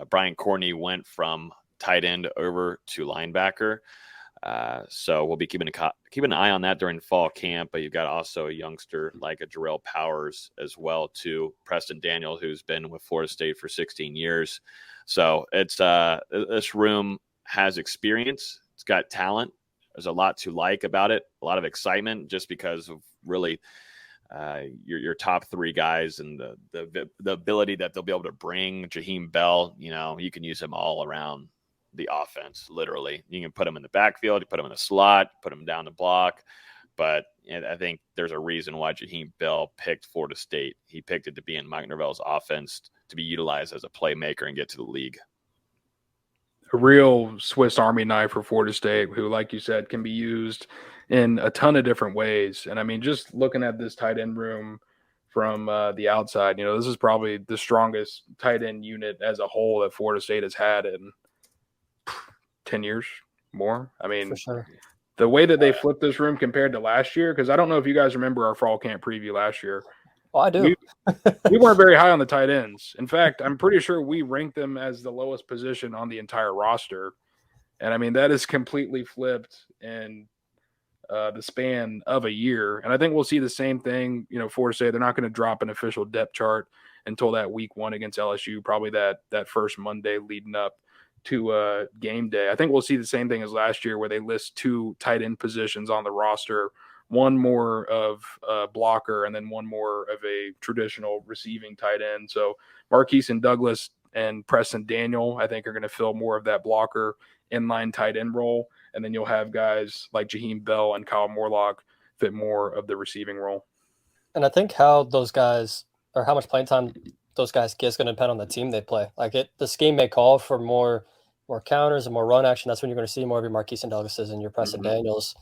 Brian Courtney went from tight end over to linebacker. So we'll be keeping an eye on that during fall camp. But you've got also a youngster like a Jarrell Powers as well, too. Preston Daniel, who's been with Florida State for 16 years. So it's this room has experience. It's got talent. There's a lot to like about it. A lot of excitement just because of really your top three guys and the ability that they'll be able to bring. Jaheim Bell, you can use him all around the offense, literally. You can put him in the backfield, you put him in the slot, put him down the block. But I think there's a reason why Jaheim Bell picked Florida State. He picked it to be in Mike Norvell's offense, to be utilized as a playmaker and get to the league. A real Swiss Army knife for Florida State, who, like you said, can be used in a ton of different ways. And I mean, just looking at this tight end room from the outside, this is probably the strongest tight end unit as a whole that Florida State has had in 10 years more. I mean, for sure. The way that they flipped this room compared to last year, because I don't know if you guys remember our fall camp preview last year. Oh, I do. We weren't very high on the tight ends. In fact, I'm pretty sure we ranked them as the lowest position on the entire roster. And I mean, that is completely flipped in the span of a year. And I think we'll see the same thing, Florida State. They're not going to drop an official depth chart until that week 1 against LSU, probably that first Monday leading up to game day. I think we'll see the same thing as last year, where they list 2 tight end positions on the roster, one more of a blocker and then one more of a traditional receiving tight end. So Marqueston Douglas and Preston Daniel, I think, are going to fill more of that blocker inline tight end role. And then you'll have guys like Jaheim Bell and Kyle Morlock fit more of the receiving role. And I think how those guys, or how much playing time those guys get, is going to depend on the team they play. The scheme may call for more counters and more run action. That's when you're going to see more of your Marqueston Douglases and your Preston Daniels.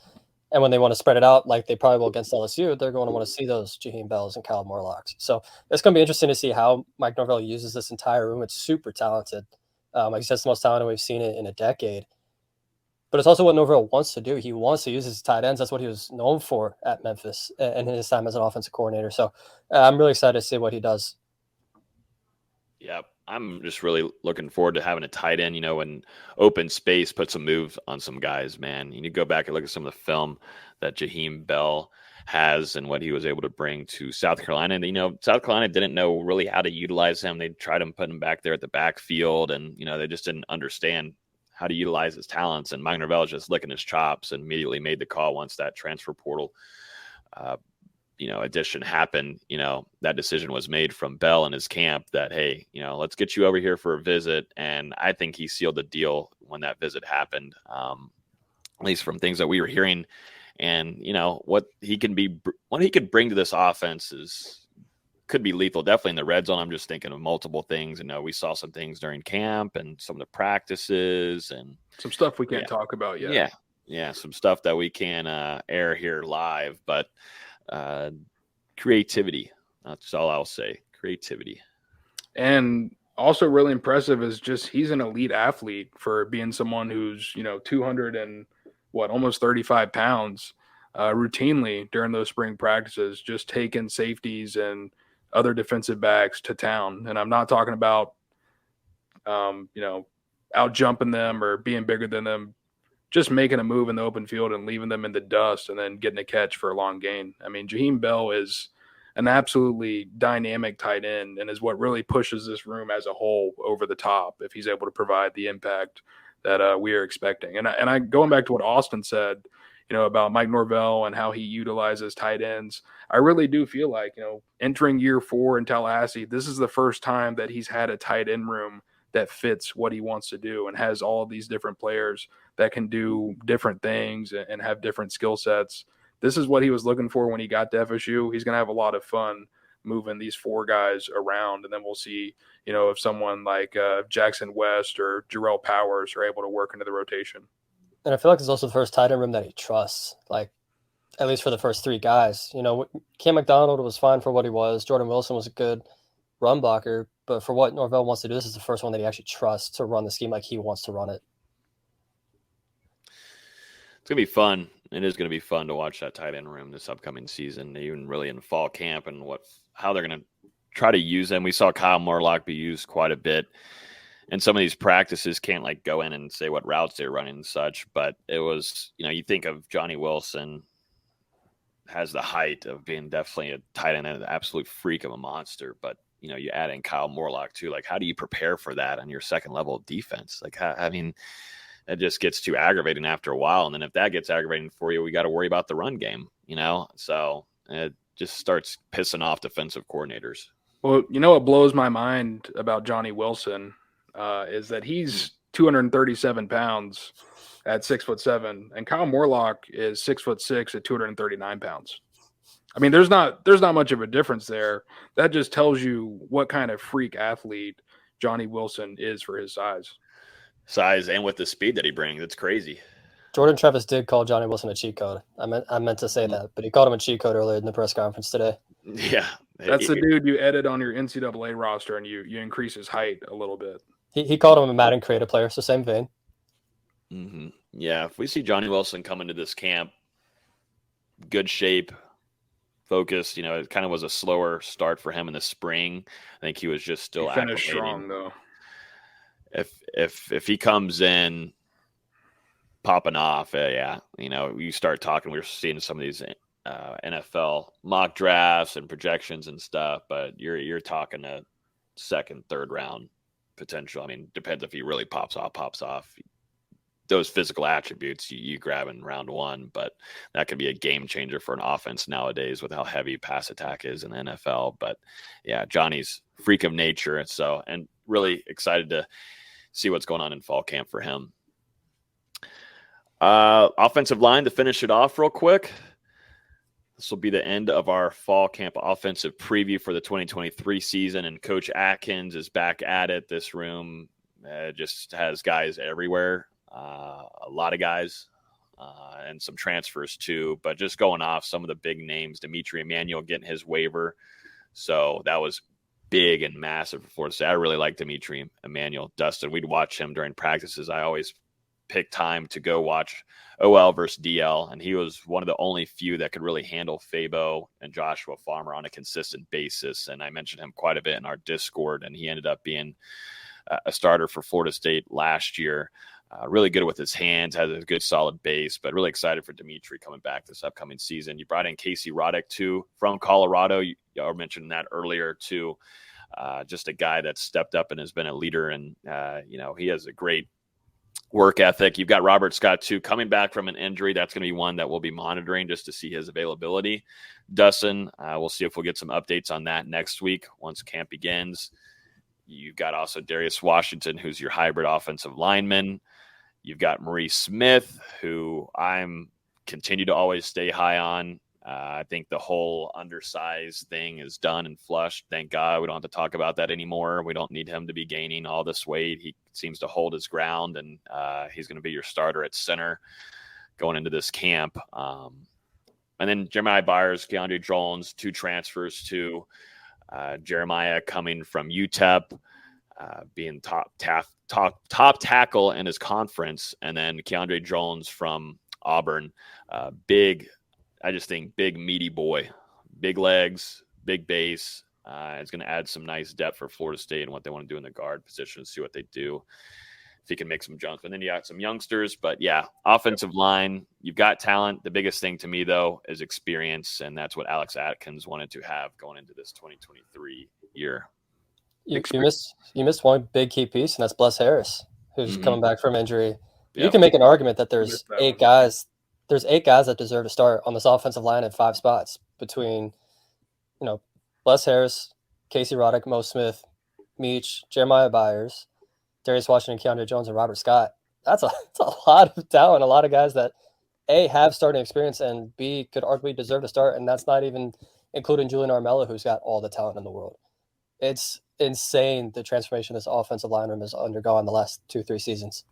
And when they want to spread it out, like they probably will against LSU, they're going to want to see those Jaheim Bells and Kyle Morlocks. So it's going to be interesting to see how Mike Norvell uses this entire room. It's super talented. Like you said, it's the most talented we've seen it in a decade. But it's also what Norvell wants to do. He wants to use his tight ends. That's what he was known for at Memphis and in his time as an offensive coordinator. So I'm really excited to see what he does. Yeah, I'm just really looking forward to having a tight end, in open space, put some moves on some guys, man. You need to go back and look at some of the film that Jaheim Bell has and what he was able to bring to South Carolina. And, South Carolina didn't know really how to utilize him. They tried to put him back there at the backfield, and, they just didn't understand how to utilize his talents. And Mike Norvell just licking his chops and immediately made the call once that transfer portal addition happened. That decision was made from Bell and his camp that, hey, let's get you over here for a visit. And I think he sealed the deal when that visit happened, at least from things that we were hearing. And, what he could bring to this offense could be lethal. Definitely in the red zone. I'm just thinking of multiple things. We saw some things during camp and some of the practices and some stuff we can't talk about yet. Yeah. Some stuff that we can air here live, but creativity. That's all I'll say. Creativity. And also really impressive is just he's an elite athlete for being someone who's, 200 and almost 35 pounds routinely during those spring practices, just taking safeties and other defensive backs to town. And I'm not talking about, out jumping them or being bigger than them, just making a move in the open field and leaving them in the dust and then getting a catch for a long gain. I mean, Jaheim Bell is an absolutely dynamic tight end and is what really pushes this room as a whole over the top if he's able to provide the impact that we are expecting. And I going back to what Austin said, about Mike Norvell and how he utilizes tight ends. I really do feel like, entering year 4 in Tallahassee, this is the first time that he's had a tight end room that fits what he wants to do and has all these different players that can do different things and have different skill sets. This is what he was looking for when he got to FSU. He's going to have a lot of fun moving these 4 guys around, and then we'll see, if someone like Jackson West or Jarrell Powers are able to work into the rotation. And I feel like it's also the first tight end room that he trusts, like at least for the first 3 guys. Cam McDonald was fine for what he was. Jordan Wilson was a good run blocker, but for what Norvell wants to do, this is the first one that he actually trusts to run the scheme like he wants to run it. It's going to be fun. It is going to be fun to watch that tight end room this upcoming season, even really in fall camp and how they're going to try to use them. We saw Kyle Morlock be used quite a bit. And some of these practices can't go in and say what routes they're running and such, but it was, you think of Johnny Wilson has the height of being definitely a tight end and an absolute freak of a monster. But, you add in Kyle Morlock too. How do you prepare for that on your second level of defense? It just gets too aggravating after a while. And then if that gets aggravating for you, we got to worry about the run game, So it just starts pissing off defensive coordinators. Well, what blows my mind about Johnny Wilson is that he's 237 pounds at 6'7", and Kyle Morlock is 6'6" at 239 pounds. I mean, there's not much of a difference there. That just tells you what kind of freak athlete Johnny Wilson is for his size. And with the speed that he brings, it's crazy. Jordan Travis did call Johnny Wilson a cheat code. I meant to say that, but he called him a cheat code earlier in the press conference today. Yeah. That's the dude you edit on your NCAA roster and you increase his height a little bit. He called him a Madden creative player, so same vein. Mm-hmm. Yeah, if we see Johnny Wilson come into this camp, good shape, focused, it kind of was a slower start for him in the spring. I think he was just still finished strong though. If he comes in popping off, you start talking. We're seeing some of these NFL mock drafts and projections and stuff, but you're talking a second, third round potential. I mean, depends if he really pops off. Those physical attributes you grab in round 1, but that could be a game changer for an offense nowadays with how heavy pass attack is in the NFL. But yeah, Johnny's freak of nature. And really excited to see what's going on in fall camp for him. Offensive line to finish it off real quick. This will be the end of our fall camp offensive preview for the 2023 season, and Coach Atkins is back at it. This room just has guys everywhere, a lot of guys, and some transfers too. But just going off some of the big names, Dimitri Emmanuel getting his waiver. So that was big and massive for Florida State. I really like Dimitri Emmanuel. Dustin, we'd watch him during practices. I always pick time to go watch OL versus DL, and he was one of the only few that could really handle Fabo and Joshua Farmer on a consistent basis. And I mentioned him quite a bit in our Discord, and he ended up being a starter for Florida State last year. Really good with his hands, has a good solid base, but really excited for Dimitri coming back this upcoming season. You brought in Casey Roddick too from Colorado. Y'all mentioned that earlier too. Just a guy that's stepped up and has been a leader, and he has a great work ethic. You've got Robert Scott too coming back from an injury. That's going to be one that we'll be monitoring just to see his availability. Dustin, we'll see if we'll get some updates on that next week once camp begins. You've got also Darius Washington, who's your hybrid offensive lineman. You've got Maurice Smith, who I'm continue to always stay high on. I think the whole undersized thing is done and flushed. Thank God we don't have to talk about that anymore. We don't need him to be gaining all this weight. He seems to hold his ground, and he's going to be your starter at center going into this camp. And then Jeremiah Byers, Keandre Jones, 2 transfers to Jeremiah coming from UTEP, being top tackle in his conference, and then Keandre Jones from Auburn. I just think big, meaty boy, big legs, big base. It's going to add some nice depth for Florida State and what they want to do in the guard position, see what they do, if he can make some jumps. And then you got some youngsters. But, yeah, offensive line, you've got talent. The biggest thing to me, though, is experience, and that's what Alex Atkins wanted to have going into this 2023 year. You missed one big key piece, and that's Bless Harris, who's coming back from injury. Yep. You can make an argument that there's 8 guys there's 8 guys that deserve to start on this offensive line at 5 spots between, Bless Harris, Casey Roddick, Mo Smith, Meach, Jeremiah Byers, Darius Washington, Keandre Jones, and Robert Scott. That's a lot of talent, a lot of guys that A, have starting experience, and B, could arguably deserve to start, and that's not even including Julian Armella, who's got all the talent in the world. It's insane the transformation this offensive line room has undergone the last 2-3 seasons.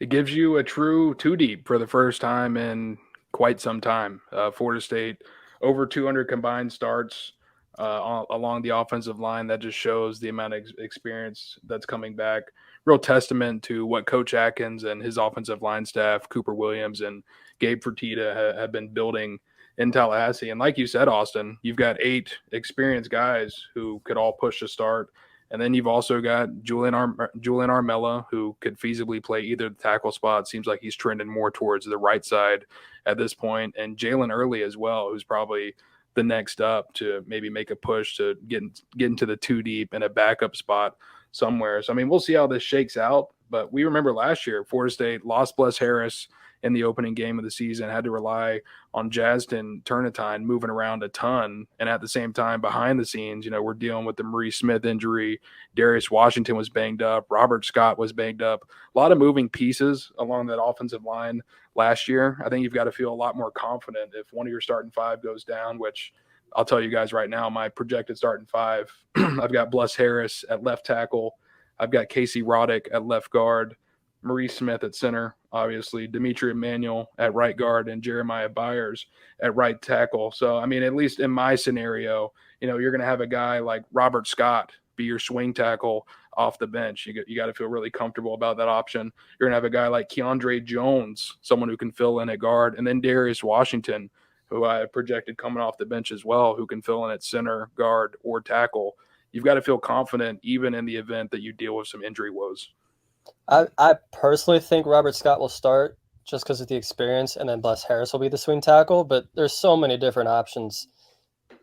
It gives you a true two deep for the first time in quite some time. Florida State, over 200 combined starts along the offensive line. That just shows the amount of experience that's coming back. Real testament to what Coach Atkins and his offensive line staff, Cooper Williams and Gabe Fertitta, have been building in Tallahassee. And like you said, Austin, you've got 8 experienced guys who could all push to start. And then you've also got Julian Armella, who could feasibly play either the tackle spot. Seems like he's trending more towards the right side at this point. And Jalen Early as well, who's probably the next up to maybe make a push to get into the 2 deep in a backup spot somewhere. So, I mean, we'll see how this shakes out. But we remember last year, Florida State lost Bless Harris in the opening game of the season, had to rely on Jastin Turnetine moving around a ton. And at the same time, behind the scenes, we're dealing with the Maurice Smith injury. Darius Washington was banged up. Robert Scott was banged up. A lot of moving pieces along that offensive line last year. I think you've got to feel a lot more confident if one of your starting 5 goes down, which I'll tell you guys right now, my projected starting 5, I've got Bless Harris at left tackle. I've got Casey Roddick at left guard, Maurice Smith at center, obviously, Dimitri Emmanuel at right guard, and Jeremiah Byers at right tackle. So, I mean, at least in my scenario, you're going to have a guy like Robert Scott be your swing tackle off the bench. You got to feel really comfortable about that option. You're going to have a guy like Keandre Jones, someone who can fill in at guard, and then Darius Washington, who I projected coming off the bench as well, who can fill in at center, guard, or tackle. You've got to feel confident even in the event that you deal with some injury woes. I personally think Robert Scott will start just because of the experience, and then Bless Harris will be the swing tackle. But there's so many different options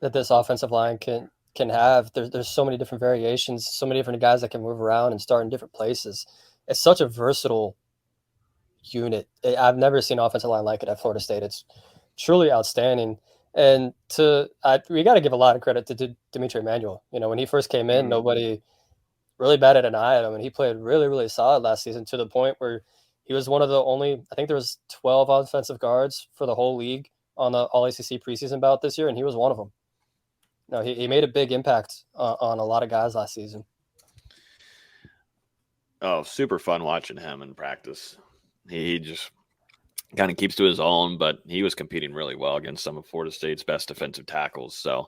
that this offensive line can have. There's so many different variations, so many different guys that can move around and start in different places. It's such a versatile unit. I've never seen an offensive line like it at Florida State. It's truly outstanding. And we got to give a lot of credit to Dimitri Emmanuel. When he first came in, nobody really batted an eye at him, and he played really, really solid last season, to the point where he was one of the only, I think there was 12 offensive guards for the whole league on the All-ACC preseason ballot this year, and he was one of them. He made a big impact on a lot of guys last season. Oh, super fun watching him in practice. He just kind of keeps to his own, but he was competing really well against some of Florida State's best defensive tackles. So,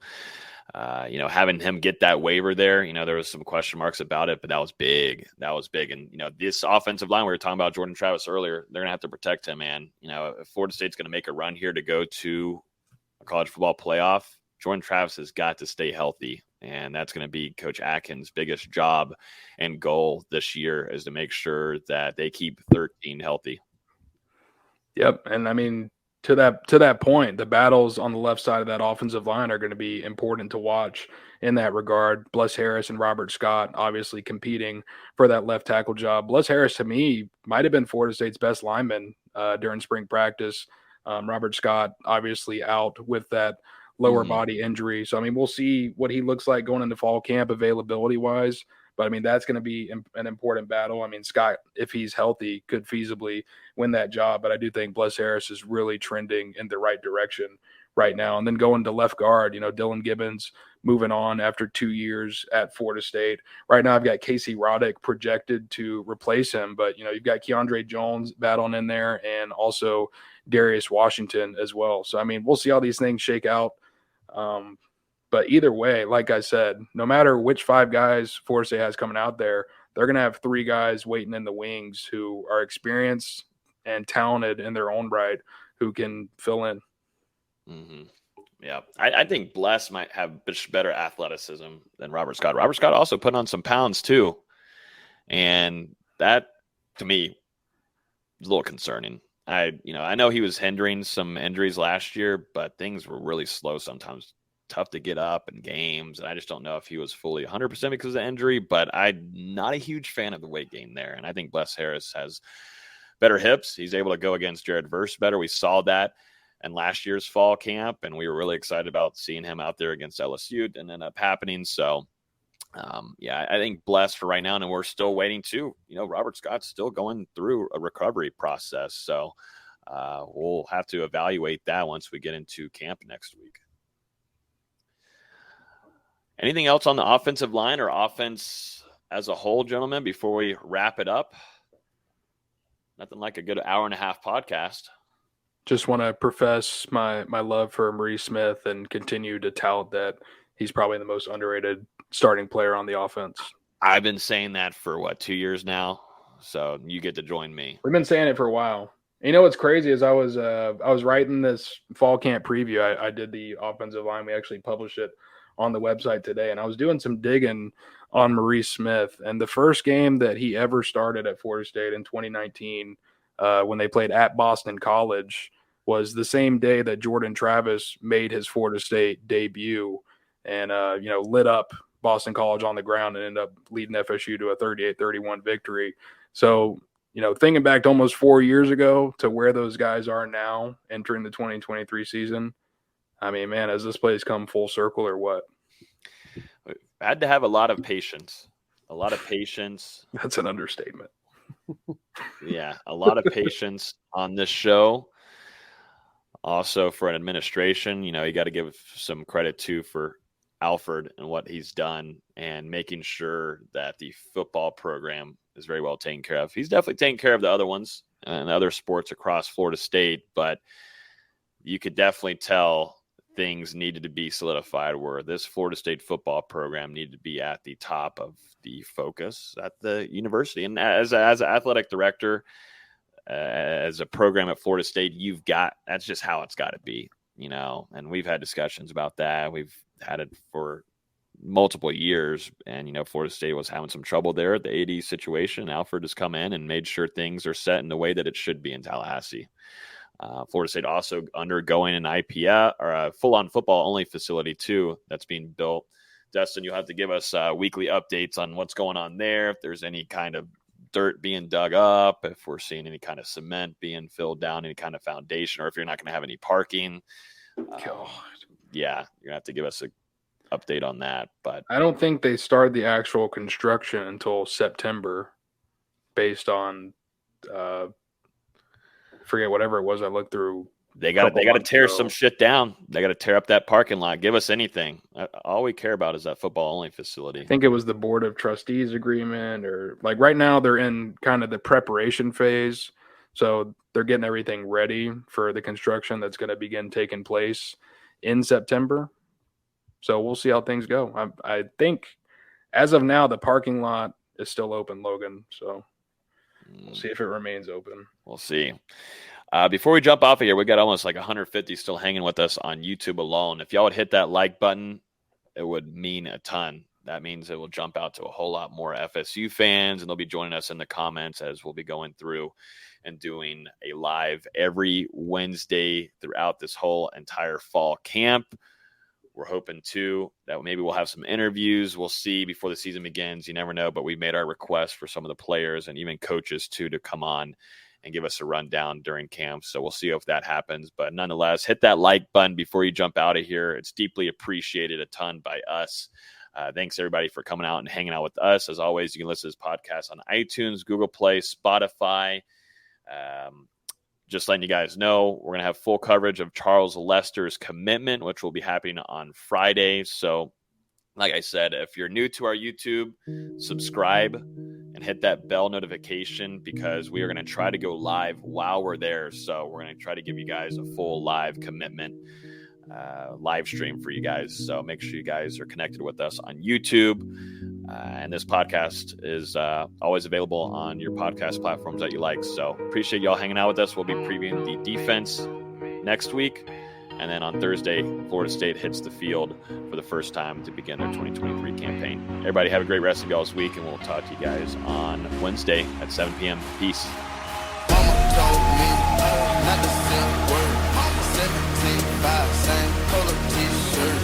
having him get that waiver there, there was some question marks about it, but that was big. And, this offensive line, we were talking about Jordan Travis earlier, they're going to have to protect him, man. If Florida State's going to make a run here to go to a college football playoff, Jordan Travis has got to stay healthy. And that's going to be Coach Atkins' biggest job and goal this year, is to make sure that they keep 13 healthy. Yep. And I mean, to that point, the battles on the left side of that offensive line are going to be important to watch in that regard. Bless Harris and Robert Scott obviously competing for that left tackle job. Bless Harris, to me, might have been Florida State's best lineman during spring practice. Robert Scott obviously out with that lower body injury. So, I mean, we'll see what he looks like going into fall camp availability-wise. But, I mean, that's going to be an important battle. I mean, Scott, if he's healthy, could feasibly win that job. But I do think Bless Harris is really trending in the right direction right now. And then going to left guard, Dylan Gibbons moving on after 2 years at Florida State. Right now I've got Casey Roddick projected to replace him. But, you've got Keandre Jones battling in there, and also Darius Washington as well. So, I mean, we'll see how these things shake out. But either way, like I said, no matter which 5 guys Florida State has coming out there, they're going to have 3 guys waiting in the wings who are experienced and talented in their own right, who can fill in. Mm-hmm. Yeah, I think Bless might have better athleticism than Robert Scott. Robert Scott also put on some pounds too, and that, to me, is a little concerning. I know he was hindering some injuries last year, but things were really slow sometimes. Tough to get up in games, and I just don't know if he was fully 100% because of the injury, but I'm not a huge fan of the weight gain there, and I think Bless Harris has better hips. He's able to go against Jared Verse better. We saw that in last year's fall camp, and we were really excited about seeing him out there against LSU. It didn't end up happening. So, I think blessed for right now, and we're still waiting too. Robert Scott's still going through a recovery process. So we'll have to evaluate that once we get into camp next week. Anything else on the offensive line or offense as a whole, gentlemen, before we wrap it up? Nothing like a good hour-and-a-half podcast. Just want to profess my love for Maurice Smith and continue to tout that he's probably the most underrated starting player on the offense. I've been saying that for 2 years now, so you get to join me. We've been saying it for a while. And what's crazy is I was writing this fall camp preview. I did the offensive line. We actually published it on the website today, and I was doing some digging on Maurice Smith. And the first game that he ever started at Florida State in 2019, when they played at Boston College, was the same day that Jordan Travis made his Florida State debut and lit up Boston College on the ground and ended up leading FSU to a 38-31 victory. So, thinking back to almost 4 years ago to where those guys are now entering the 2023 season, I mean, man, has this place come full circle or what? I had to have a lot of patience. A lot of patience. That's an understatement. Yeah, a lot of patience on this show. Also for an administration, you got to give some credit too for Alfred and what he's done and making sure that the football program is very well taken care of. He's definitely taking care of the other ones and other sports across Florida State, but you could definitely tell things needed to be solidified where this Florida State football program needed to be at the top of the focus at the university. And as an athletic director, as a program at Florida State, that's just how it's got to be, and we've had discussions about that. We've had it for multiple years, and, Florida State was having some trouble there at the AD situation. Alfred has come in and made sure things are set in the way that it should be in Tallahassee. Florida State also undergoing an IPF or a full-on football-only facility too that's being built. Dustin, you'll have to give us weekly updates on what's going on there, if there's any kind of dirt being dug up, if we're seeing any kind of cement being filled down, any kind of foundation, or if you're not going to have any parking. Yeah, you're going to have to give us an update on that. But I don't think they started the actual construction until September based on forget whatever it was I looked through. They got to tear some shit down. They got to tear up that parking lot. Give us anything. All we care about is that football-only facility. I think it was the Board of Trustees agreement, or like right now they're in kind of the preparation phase. So they're getting everything ready for the construction that's going to begin taking place in September. So we'll see how things go. I think as of now, the parking lot is still open, Logan. So we'll see if it remains open. We'll see. Before we jump off of here, we got almost like 150 still hanging with us on YouTube alone. If y'all would hit that like button, it would mean a ton. That means it will jump out to a whole lot more FSU fans, and they'll be joining us in the comments as we'll be going through and doing a live every Wednesday throughout this whole entire fall camp. We're hoping, too, that maybe we'll have some interviews. We'll see before the season begins. You never know, but we made our request for some of the players and even coaches, too, to come on and give us a rundown during camp. So we'll see if that happens. But nonetheless, hit that like button before you jump out of here. It's deeply appreciated a ton by us. Thanks, everybody, for coming out and hanging out with us. As always, you can listen to this podcast on iTunes, Google Play, Spotify. Just letting you guys know, we're going to have full coverage of Charles Lester's commitment, which will be happening on Friday. So, like I said, if you're new to our YouTube, subscribe and hit that bell notification, because we are going to try to go live while we're there. So we're going to try to give you guys a full live commitment live stream for you guys. So make sure you guys are connected with us on YouTube. And this podcast is always available on your podcast platforms that you like. So appreciate y'all hanging out with us. We'll be previewing the defense next week. And then on Thursday, Florida State hits the field for the first time to begin their 2023 campaign. Everybody have a great rest of y'all's week, and we'll talk to you guys on Wednesday at 7 p.m. Peace. Mama told me not to say a word. 17.5, same color t-shirt.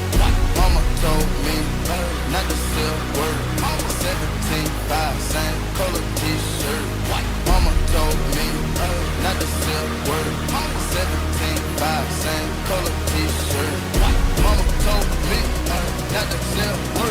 Mama told me not to say a word. 17.5, same color t-shirt. Mama told me t-shirt. Mama told me not to sell word.